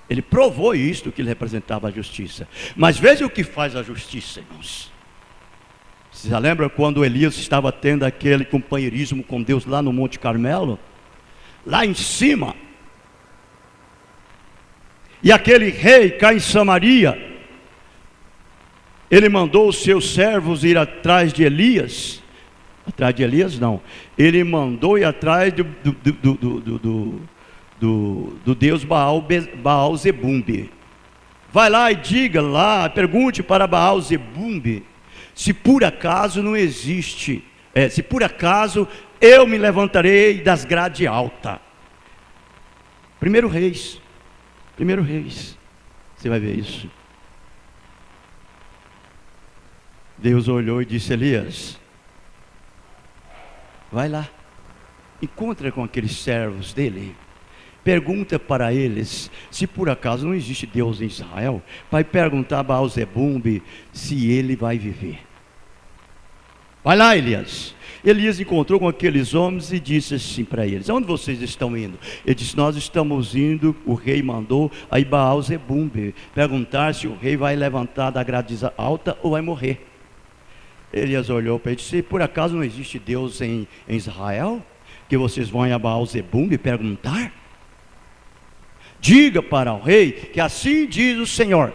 Ele provou isto, que ele representava a justiça. Mas veja o que faz a justiça, irmãos. Você já lembra quando Elias estava tendo aquele companheirismo com Deus lá no Monte Carmelo? Lá em cima. E aquele rei cá em Samaria, ele mandou os seus servos ir atrás de Elias. Atrás de Elias não. Ele mandou ir atrás do Deus Baal Zebumbe. Vai lá e diga lá, pergunte para Baal Zebumbe, se por acaso não existe, se por acaso eu me levantarei das grades altas. Primeiro Reis, você vai ver isso. Deus olhou e disse: Elias, vai lá, encontra com aqueles servos dele, pergunta para eles se por acaso não existe Deus em Israel. Vai perguntar a Baal Zebumbe se ele vai viver. Vai lá, Elias. Elias encontrou com aqueles homens e disse assim para eles: onde vocês estão indo? Ele disse: nós estamos indo, o rei mandou aí Baal Zebumbe perguntar se o rei vai levantar da grade alta ou vai morrer. Elias olhou para ele e disse: por acaso não existe Deus em Israel? Que vocês vão a Baal Zebumbe perguntar? Diga para o rei que assim diz o Senhor: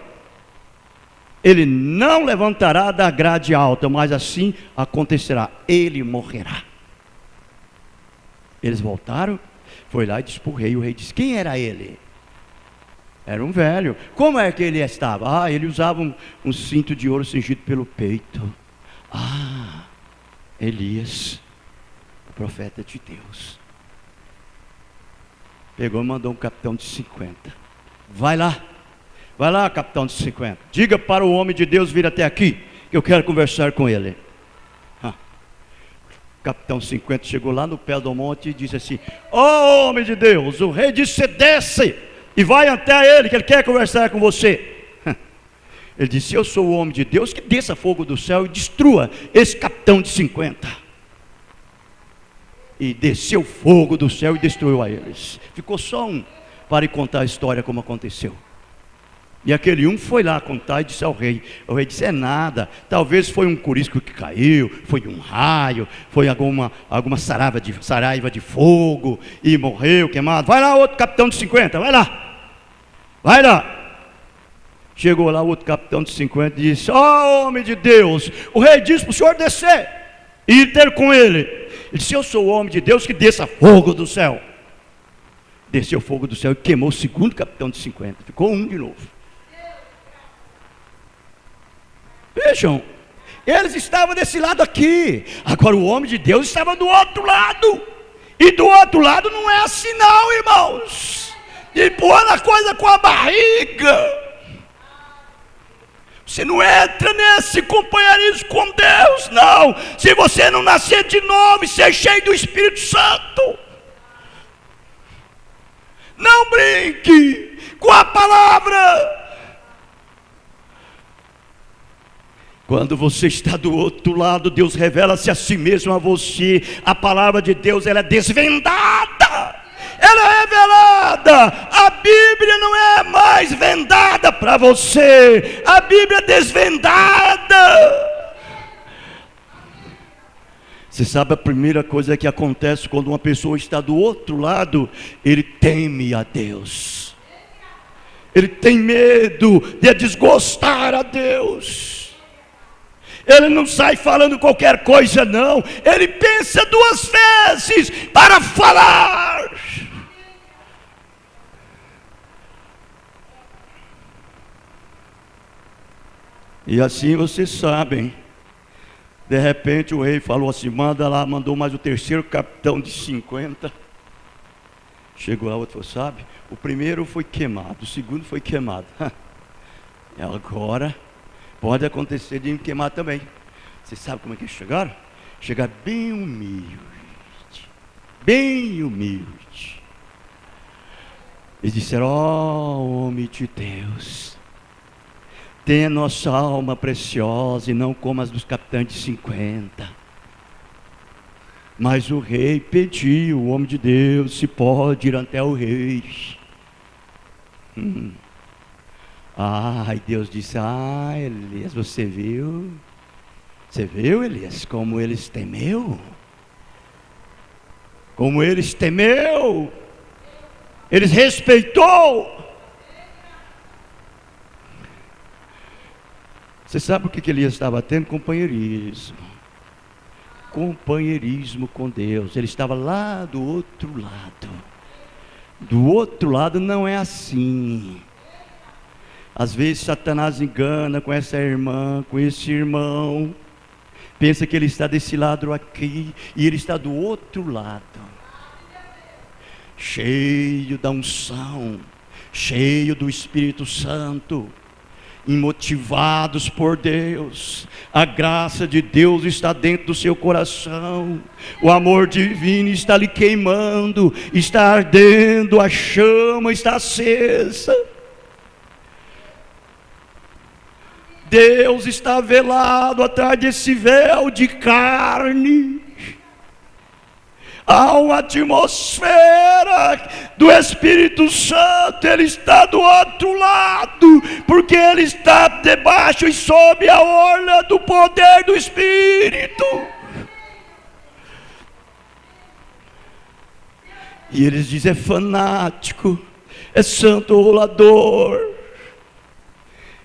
ele não levantará da grade alta, mas assim acontecerá, ele morrerá. Eles voltaram, foi lá e disse para o rei disse: quem era ele? Era um velho. Como é que ele estava? Ele usava um cinto de ouro cingido pelo peito. Elias, o profeta de Deus. Pegou e mandou um capitão de 50. Vai lá, capitão de 50. Diga para o homem de Deus vir até aqui, que eu quero conversar com ele. Capitão 50 chegou lá no pé do monte e disse assim: homem de Deus, o rei disse: desce e vai até ele, que ele quer conversar com você. Ele disse: eu sou o homem de Deus, que desça fogo do céu e destrua esse capitão de 50. E desceu fogo do céu e destruiu a eles. Ficou só um para contar a história como aconteceu. E aquele um foi lá contar e disse ao rei. O rei disse: é nada, talvez foi um corisco que caiu, foi um raio, foi alguma saraiva de fogo e morreu queimado. Vai lá outro capitão de 50, vai lá. Chegou lá o outro capitão de 50 e disse: homem de Deus, o rei disse para o senhor descer e ir ter com ele. Ele disse: eu sou o homem de Deus, que desça fogo do céu. Desceu fogo do céu e queimou o segundo capitão de 50. Ficou um de novo. Vejam, eles estavam desse lado aqui, agora o homem de Deus estava do outro lado. E do outro lado não é assim não, irmãos. Empurrando a coisa com a barriga. Você não entra nesse companheirismo com Deus, não. Se você não nascer de novo e ser cheio do Espírito Santo. Não brinque com a palavra. Quando você está do outro lado, Deus revela-se a si mesmo a você. A palavra de Deus, ela é desvendada. Ela é revelada. A Bíblia não é mais vendada para você. A Bíblia é desvendada. Você sabe a primeira coisa que acontece quando uma pessoa está do outro lado? Ele teme a Deus. Ele tem medo de desgostar a Deus. Ele não sai falando qualquer coisa, não. Ele pensa duas vezes para falar. E assim vocês sabem. De repente o rei falou assim: manda lá, mandou mais o terceiro capitão de 50. Chegou lá, outro falou: sabe, o primeiro foi queimado, o segundo foi queimado. E agora pode acontecer de me queimar também. Você sabe como é que eles chegaram? Chegaram bem humilde. Bem humilde. Eles disseram: ó homem de Deus, tenha nossa alma preciosa e não como as dos capitães de 50. Mas o rei pediu, o homem de Deus, se pode ir até o rei. Ai, Deus disse: ah, Elias, você viu? Você viu, Elias, como eles temeu? Como eles temeu? Eles respeitou. Você sabe o que Elias estava tendo? Companheirismo. Companheirismo com Deus. Ele estava lá do outro lado. Do outro lado não é assim. Às vezes Satanás engana com essa irmã, com esse irmão. Pensa que ele está desse lado aqui e ele está do outro lado. Cheio da unção, cheio do Espírito Santo, motivados por Deus. A graça de Deus está dentro do seu coração. O amor divino está lhe queimando, está ardendo, a chama está acesa. Deus está velado atrás desse véu de carne. Há uma atmosfera do Espírito Santo. Ele está do outro lado, porque Ele está debaixo e sob a orla do poder do Espírito. E eles dizem: é fanático, é santo rolador,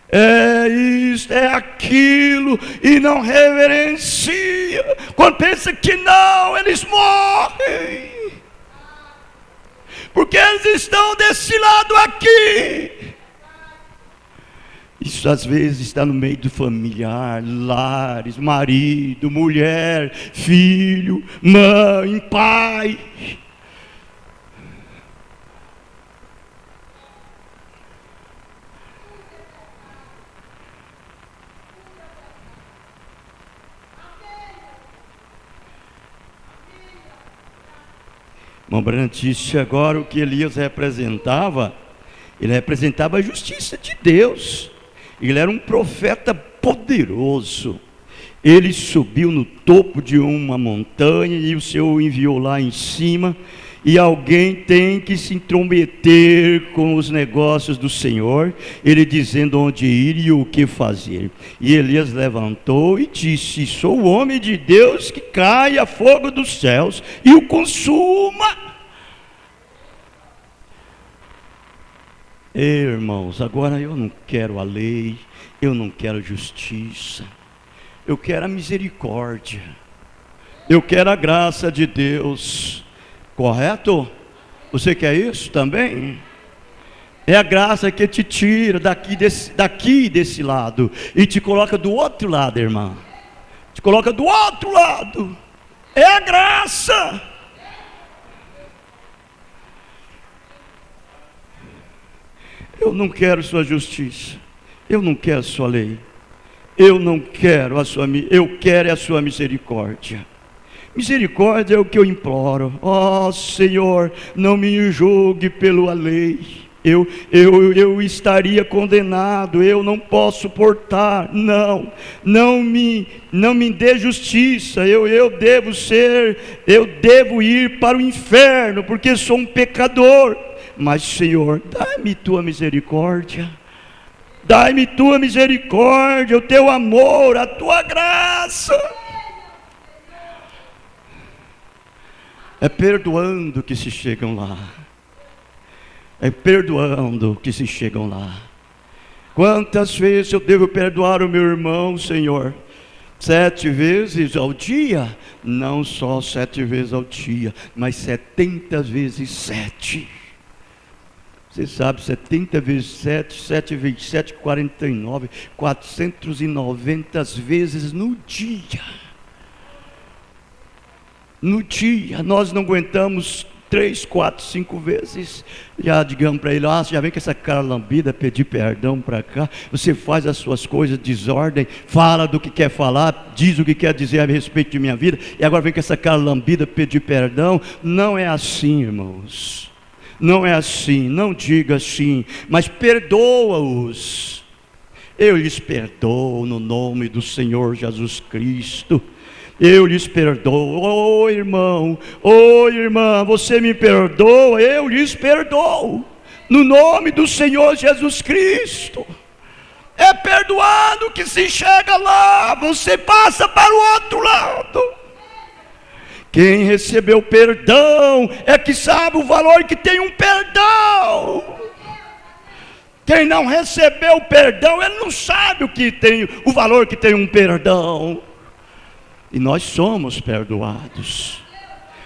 é isto, é aquilo, e não reverencia. Quando pensa que não, eles morrem, porque eles estão desse lado aqui. Isso às vezes está no meio do familiar, lares, marido, mulher, filho, mãe, pai. Irmão Branham disse agora o que Elias representava. Ele representava a justiça de Deus. Ele era um profeta poderoso. Ele subiu no topo de uma montanha e o Senhor o enviou lá em cima. E alguém tem que se intrometer com os negócios do Senhor, Ele dizendo onde ir e o que fazer. E Elias levantou e disse: sou o homem de Deus, que caia fogo dos céus e o consuma. Irmãos, agora eu não quero a lei, eu não quero justiça, eu quero a misericórdia, eu quero a graça de Deus. Correto? Você quer isso também? É a graça que te tira daqui desse lado e te coloca do outro lado, irmã. Te coloca do outro lado. É a graça. Eu não quero sua justiça. Eu não quero sua lei. Eu não quero eu quero a sua misericórdia. Misericórdia é o que eu imploro. Ó Senhor, não me julgue pela lei. Eu estaria condenado, eu não posso suportar. Não me dê justiça. Eu devo ir para o inferno, porque sou um pecador. Mas Senhor, dá-me tua misericórdia. Dai-me tua misericórdia, o teu amor, a tua graça. É perdoando que se chegam lá. É perdoando que se chegam lá. Quantas vezes eu devo perdoar o meu irmão, Senhor? 7 vezes ao dia? Não só 7 vezes ao dia, mas 70 vezes 7. Você sabe, 70 vezes 7, 7 vezes 7, 49, 490 vezes no dia. No dia, nós não aguentamos 3, 4, 5 vezes. Já digamos para ele, já vem com essa cara lambida, pedir perdão para cá. Você faz as suas coisas, desordem, fala do que quer falar, diz o que quer dizer a respeito de minha vida, e agora vem com essa cara lambida, pedir perdão. Não é assim, irmãos. Não é assim, não diga assim, mas perdoa-os. Eu lhes perdoo no nome do Senhor Jesus Cristo. Eu lhes perdoo. Oh irmão, oh irmã, você me perdoa, eu lhes perdoo no nome do Senhor Jesus Cristo. É perdoando que se chega lá, você passa para o outro lado. Quem recebeu perdão é que sabe o valor que tem um perdão. Quem não recebeu perdão, ele não sabe o valor que tem um perdão. E nós somos perdoados.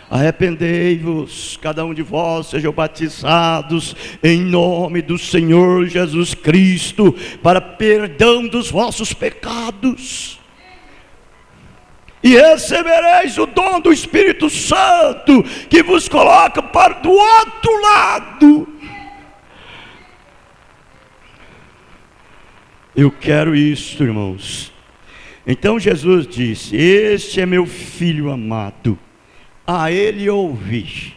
Arrependei-vos, cada um de vós sejam batizados em nome do Senhor Jesus Cristo, para perdão dos vossos pecados. E recebereis o dom do Espírito Santo, que vos coloca para do outro lado. Eu quero isso, irmãos. Então Jesus disse: este é meu filho amado, a ele ouvi.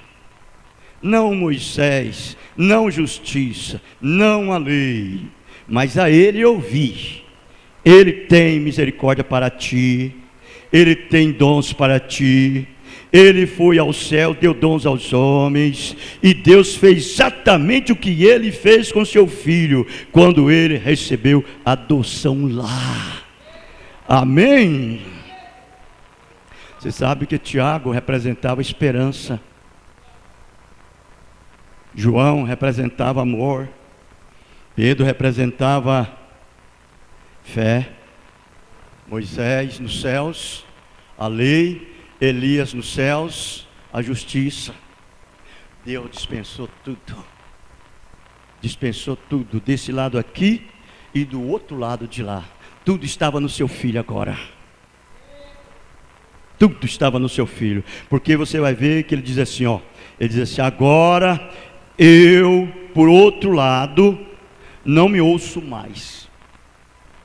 Não Moisés, não justiça, não a lei, mas a ele ouvi. Ele tem misericórdia para ti. Ele tem dons para ti. Ele foi ao céu, deu dons aos homens, e Deus fez exatamente o que ele fez com seu filho, quando ele recebeu adoção lá. Amém? Você sabe que Tiago representava esperança, João representava amor, Pedro representava fé, Moisés nos céus, a lei, Elias nos céus, a justiça. Deus dispensou tudo, desse lado aqui e do outro lado de lá. Tudo estava no seu filho agora. Tudo estava no seu filho. Porque você vai ver que ele diz assim, ele diz assim: agora eu, por outro lado, não me ouço mais.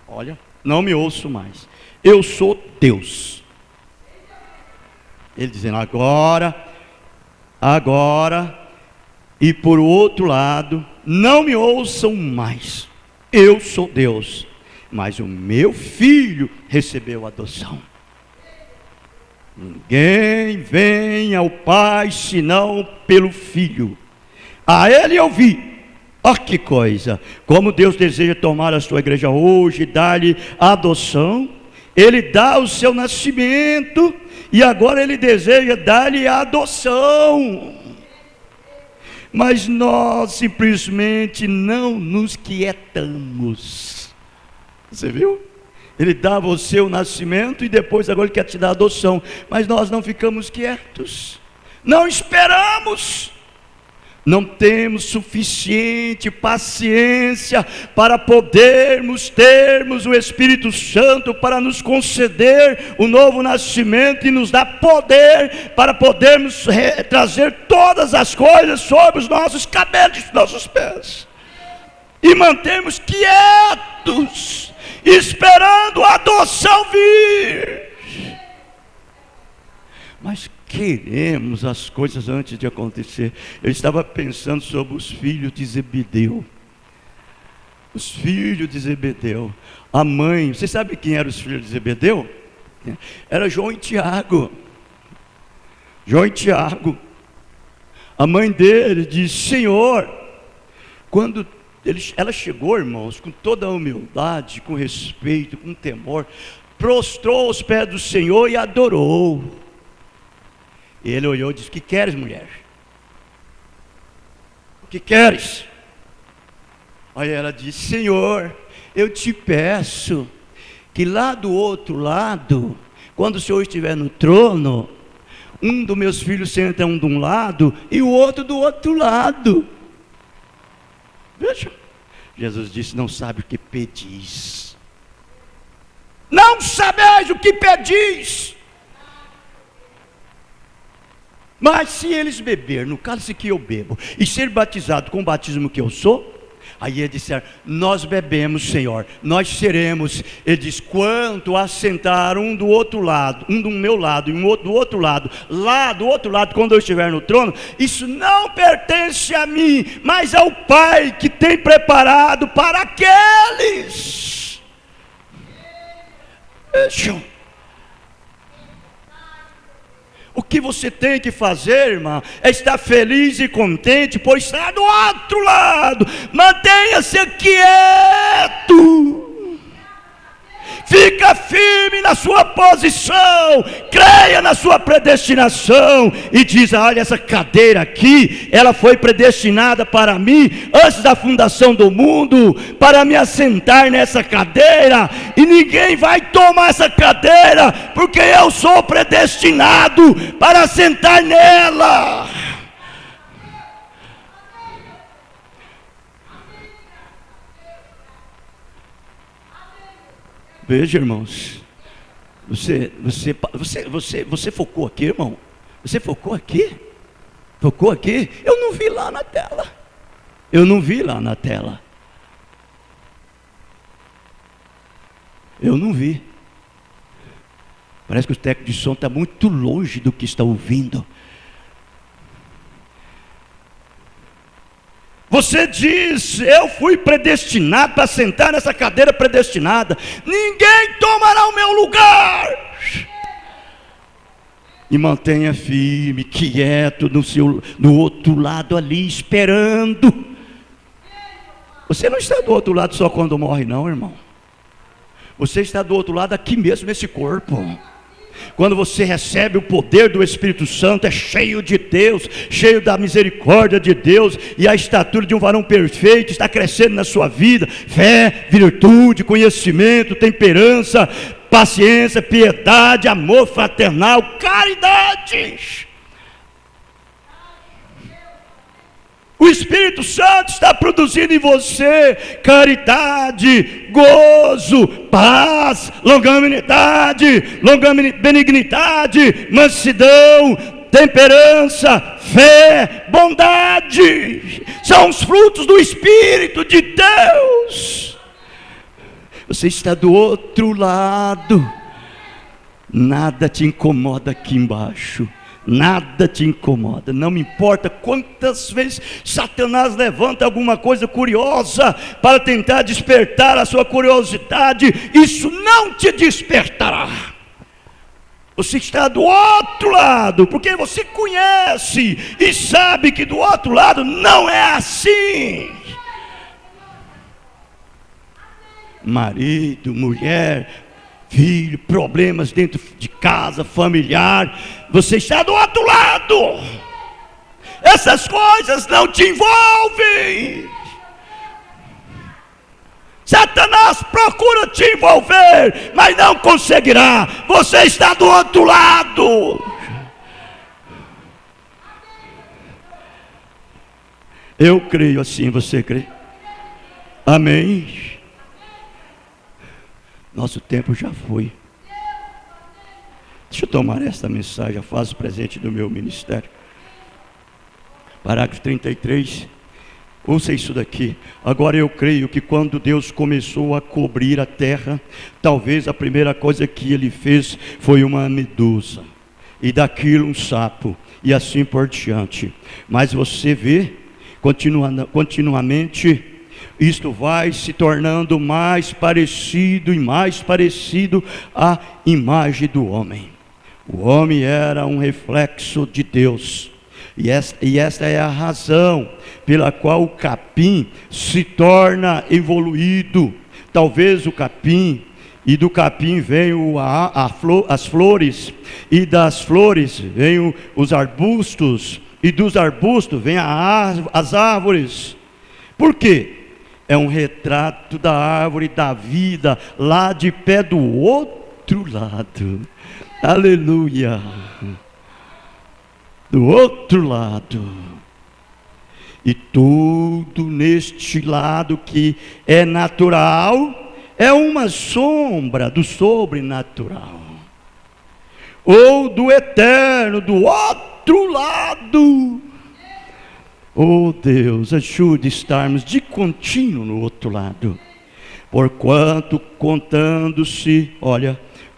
Olha, não me ouço mais. Eu sou Deus. Ele dizendo agora, e por outro lado, não me ouçam mais. Eu sou Deus, mas o meu filho recebeu adoção. Ninguém vem ao Pai senão pelo Filho. A Ele eu vi. Olha que coisa, como Deus deseja tomar a sua igreja hoje e dar-lhe adoção. Ele dá o seu nascimento e agora Ele deseja dar-lhe a adoção. Mas nós simplesmente não nos quietamos. Você viu? Ele dá a você o nascimento e depois agora Ele quer te dar a adoção. Mas nós não ficamos quietos, não esperamos. Não temos suficiente paciência para podermos termos o Espírito Santo para nos conceder o novo nascimento e nos dar poder para podermos trazer todas as coisas sobre os nossos cabelos, os nossos pés, e mantermos quietos, esperando a adoção vir. Mas queremos as coisas antes de acontecer. Eu estava pensando sobre os filhos de Zebedeu. Os filhos de Zebedeu. A mãe, você sabe quem eram os filhos de Zebedeu? Era João e Tiago. João e Tiago. A mãe dele disse: Senhor, quando ela chegou, irmãos, com toda a humildade, com respeito, com temor, prostrou aos pés do Senhor e adorou. E ele olhou e disse: o que queres, mulher? O Que queres? Aí ela disse: Senhor, eu te peço que lá do outro lado, quando o Senhor estiver no trono, um dos meus filhos senta um de um lado e o outro do outro lado. Veja, Jesus disse: não sabe o que pedis. Não sabeis o que pedis. Mas se eles beber no cálice que eu bebo e ser batizado com o batismo que eu sou, aí ele disse: nós bebemos, Senhor, nós seremos. Ele diz: quanto a sentar um do outro lado, um do meu lado e um outro do outro lado, lá do outro lado, quando eu estiver no trono, isso não pertence a mim, mas ao Pai que tem preparado para aqueles. Vejam, o que você tem que fazer, irmã, é estar feliz e contente, pois está do outro lado. Mantenha-se quieto. Fica firme na sua posição, creia na sua predestinação e diz: olha, essa cadeira aqui, ela foi predestinada para mim antes da fundação do mundo, para me assentar nessa cadeira, e ninguém vai tomar essa cadeira, porque eu sou predestinado para assentar nela. Veja, irmãos, você focou aqui, irmão? Você focou aqui? Focou aqui? Eu não vi lá na tela. Eu não vi lá na tela. Eu não vi. Parece que o técnico de som está muito longe do que está ouvindo. Você diz: eu fui predestinado para sentar nessa cadeira predestinada, ninguém tomará o meu lugar. E mantenha firme, quieto no outro lado ali, esperando. Você não está do outro lado só quando morre, não, irmão. Você está do outro lado aqui mesmo, nesse corpo. Quando você recebe o poder do Espírito Santo, é cheio de Deus, cheio da misericórdia de Deus, e a estatura de um varão perfeito está crescendo na sua vida. Fé, virtude, conhecimento, temperança, paciência, piedade, amor fraternal, caridade. O Espírito Santo está produzindo em você caridade, gozo, paz, longanimidade, benignidade, mansidão, temperança, fé, bondade. São os frutos do Espírito de Deus. Você está do outro lado. Nada te incomoda aqui embaixo. Nada te incomoda, não me importa quantas vezes Satanás levanta alguma coisa curiosa para tentar despertar a sua curiosidade, isso não te despertará. Você está do outro lado, porque você conhece e sabe que do outro lado não é assim. Marido, mulher, filho, problemas dentro de casa, familiar, você está do outro lado. Essas coisas não te envolvem. Satanás procura te envolver, mas não conseguirá. Você está do outro lado. Eu creio assim, você crê? Amém. Nosso tempo já foi. Deixa eu tomar esta mensagem, a fase presente do meu ministério. Parágrafo 33. Ouça isso daqui. Agora eu creio que quando Deus começou a cobrir a terra, talvez a primeira coisa que Ele fez foi uma medusa, e daquilo um sapo, e assim por diante. Mas você vê, continuamente, isto vai se tornando mais parecido e mais parecido à imagem do homem. O homem era um reflexo de Deus. E esta é a razão pela qual o capim se torna evoluído. Talvez o capim, e do capim vem as flores, e das flores vêm os arbustos, e dos arbustos vêm as árvores. Por quê? É um retrato da árvore da vida, lá de pé do outro lado. Aleluia! Do outro lado. E tudo neste lado que é natural, é uma sombra do sobrenatural. Ou do eterno, do outro lado. Oh Deus, ajude estarmos de contínuo no outro lado.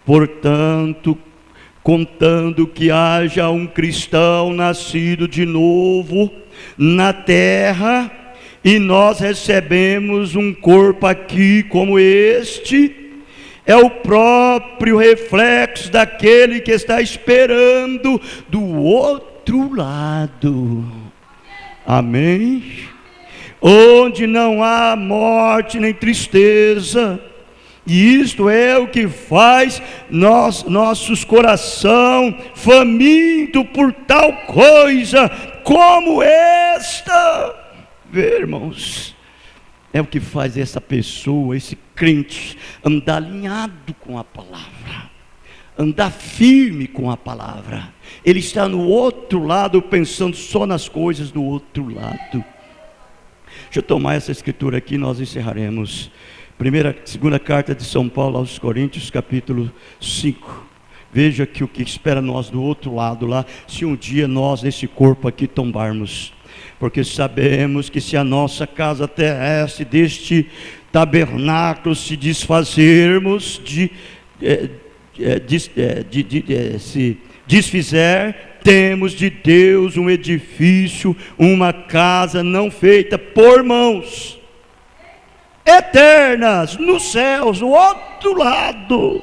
Portanto, contando que haja um cristão nascido de novo na terra, e nós recebemos um corpo aqui como este, é o próprio reflexo daquele que está esperando do outro lado. Amém? Onde não há morte nem tristeza. E isto é o que faz nossos coração faminto por tal coisa como esta. Vê, irmãos, é o que faz essa pessoa, esse crente, andar alinhado com a palavra, andar firme com a palavra. Ele está no outro lado, pensando só nas coisas do outro lado. Deixa eu tomar essa escritura aqui, nós encerraremos. Segunda carta de São Paulo aos Coríntios, capítulo 5. Veja que o que espera nós do outro lado lá, se um dia nós nesse corpo aqui tombarmos. Porque sabemos que se a nossa casa terrestre deste tabernáculo se desfazermos, se desfizer, temos de Deus um edifício, uma casa não feita por mãos, eternas, nos céus, do outro lado.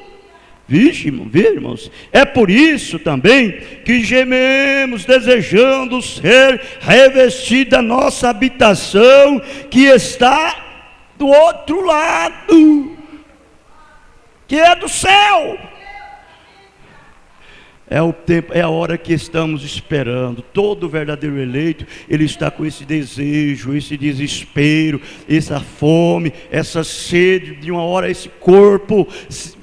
Vixe, irmãos, é por isso também que gememos, desejando ser revestida a nossa habitação, que está do outro lado, que é do céu. É o tempo, é a hora que estamos esperando. Todo verdadeiro eleito, ele está com esse desejo, esse desespero, essa fome, essa sede de uma hora esse corpo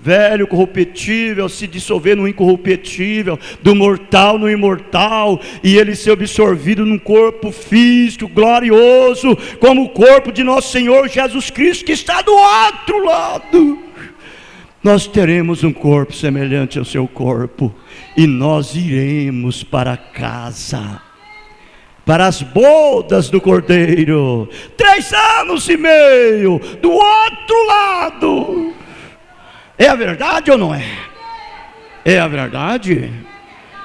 velho, corruptível, se dissolver no incorruptível, do mortal no imortal, e ele ser absorvido num corpo físico, glorioso, como o corpo de nosso Senhor Jesus Cristo, que está do outro lado. Nós teremos um corpo semelhante ao seu corpo, e nós iremos para casa, para as bodas do Cordeiro, 3 anos e meio, do outro lado. É a verdade ou não é? É a verdade?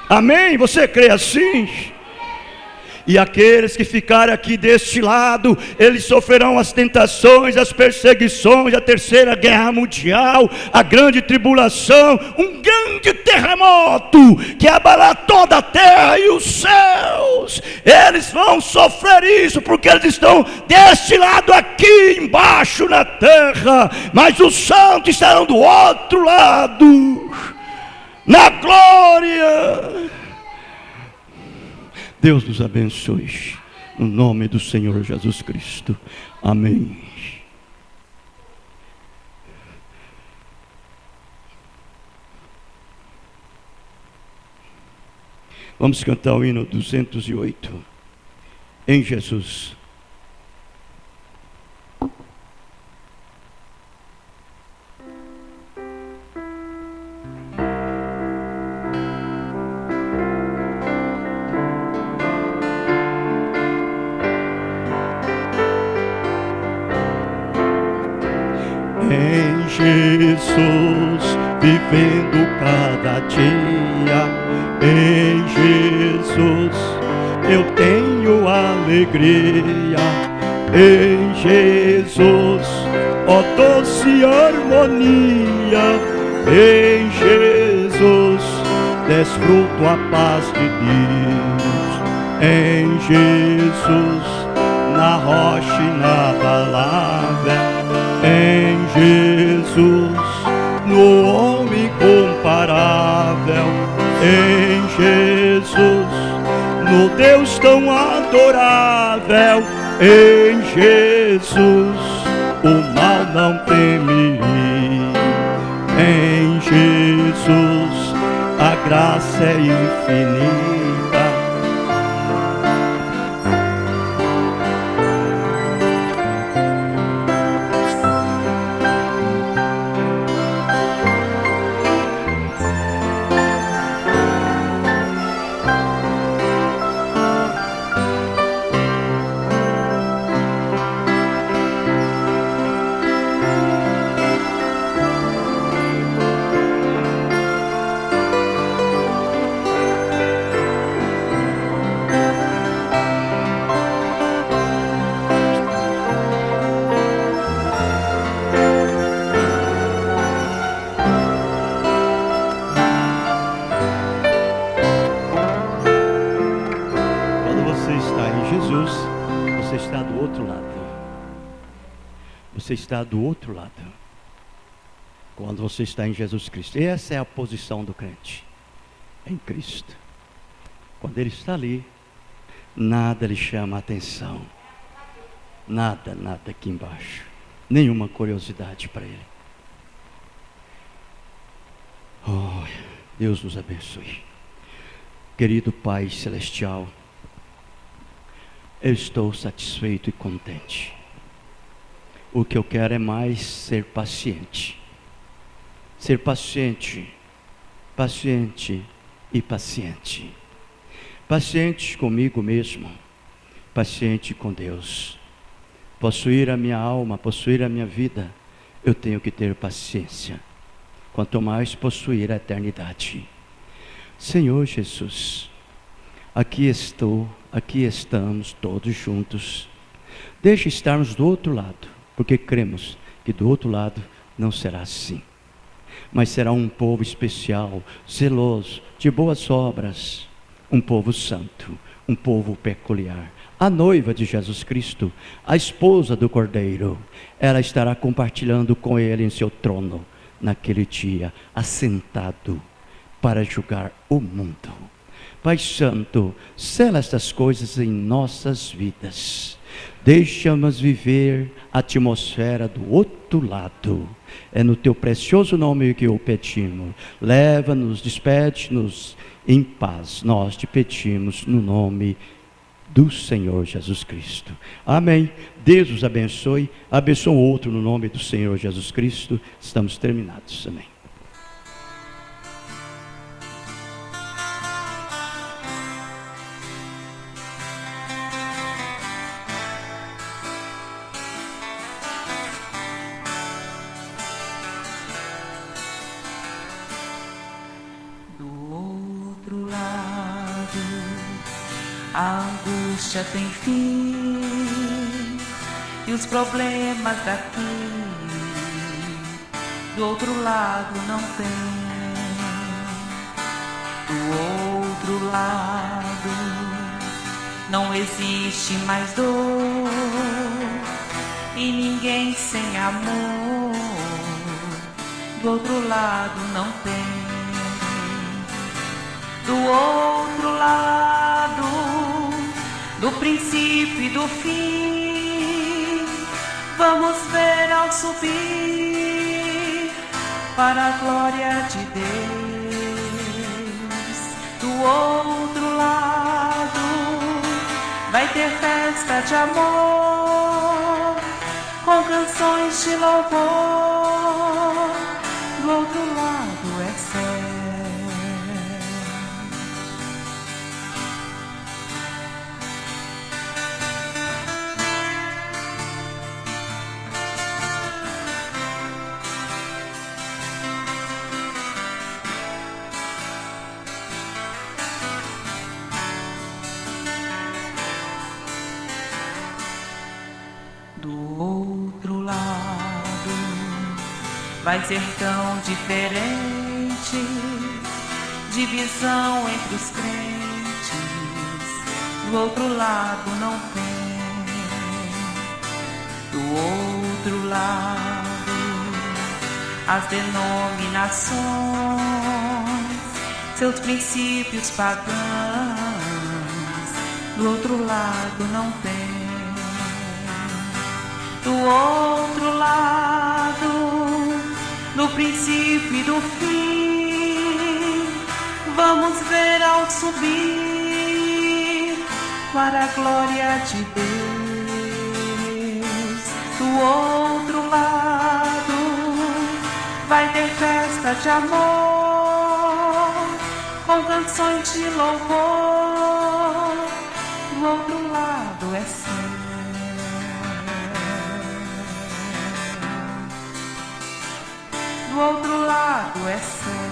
Amém? Você crê assim? E aqueles que ficarem aqui deste lado, eles sofrerão as tentações, as perseguições, a terceira guerra mundial, a grande tribulação, um grande terremoto que abalar toda a terra e os céus. Eles vão sofrer isso porque eles estão deste lado aqui embaixo na terra, mas os santos estarão do outro lado, na glória. Deus nos abençoe, no nome do Senhor Jesus Cristo. Amém. Vamos cantar o hino 208. Em Jesus. Em Jesus, vivendo cada dia, em Jesus eu tenho alegria, em Jesus, ó doce harmonia, em Jesus desfruto a paz de Deus, em Jesus, na rocha inabalável, em Jesus, no homem incomparável, em Jesus, no Deus tão adorável. Em Jesus o mal não teme. Em Jesus a graça é infinita. Você está do outro lado. Quando você está em Jesus Cristo. Essa é a posição do crente. Em Cristo. Quando ele está ali, nada lhe chama a atenção. Nada aqui embaixo. Nenhuma curiosidade para ele. Oh, Deus nos abençoe. Querido Pai Celestial, eu estou satisfeito e contente. O que eu quero é mais ser paciente. Ser paciente, paciente e paciente. Paciente comigo mesmo, paciente com Deus. Possuir a minha alma, possuir a minha vida, eu tenho que ter paciência. Quanto mais possuir a eternidade. Senhor Jesus, aqui estou, aqui estamos todos juntos. Deixa estarmos do outro lado. Porque cremos que do outro lado não será assim. Mas será um povo especial, zeloso, de boas obras. Um povo santo, um povo peculiar. A noiva de Jesus Cristo, a esposa do Cordeiro, ela estará compartilhando com ele em seu trono, naquele dia, assentado para julgar o mundo. Pai Santo, sela estas coisas em nossas vidas. Deixa-nos viver a atmosfera do outro lado. É no teu precioso nome que o pedimos. Leva-nos, despede-nos em paz. Nós te pedimos no nome do Senhor Jesus Cristo. Amém. Deus os abençoe. Abençoe o outro no nome do Senhor Jesus Cristo. Estamos terminados. Amém. A angústia tem fim e os problemas daqui do outro lado não tem. Do outro lado não existe mais dor e ninguém sem amor. Do outro lado não tem. Do outro lado, do princípio e do fim, vamos ver ao subir para a glória de Deus. Do outro lado vai ter festa de amor, com canções de louvor. Do outro lado é céu. Vai ser tão diferente, divisão entre os crentes. Do outro lado não tem. Do outro lado, as denominações, seus princípios pagãos, do outro lado não tem. Do outro lado, do princípio e do fim, vamos ver ao subir para a glória de Deus. Do outro lado vai ter festa de amor, com canções de louvor. Do outro lado é céu. Do outro lado é céu.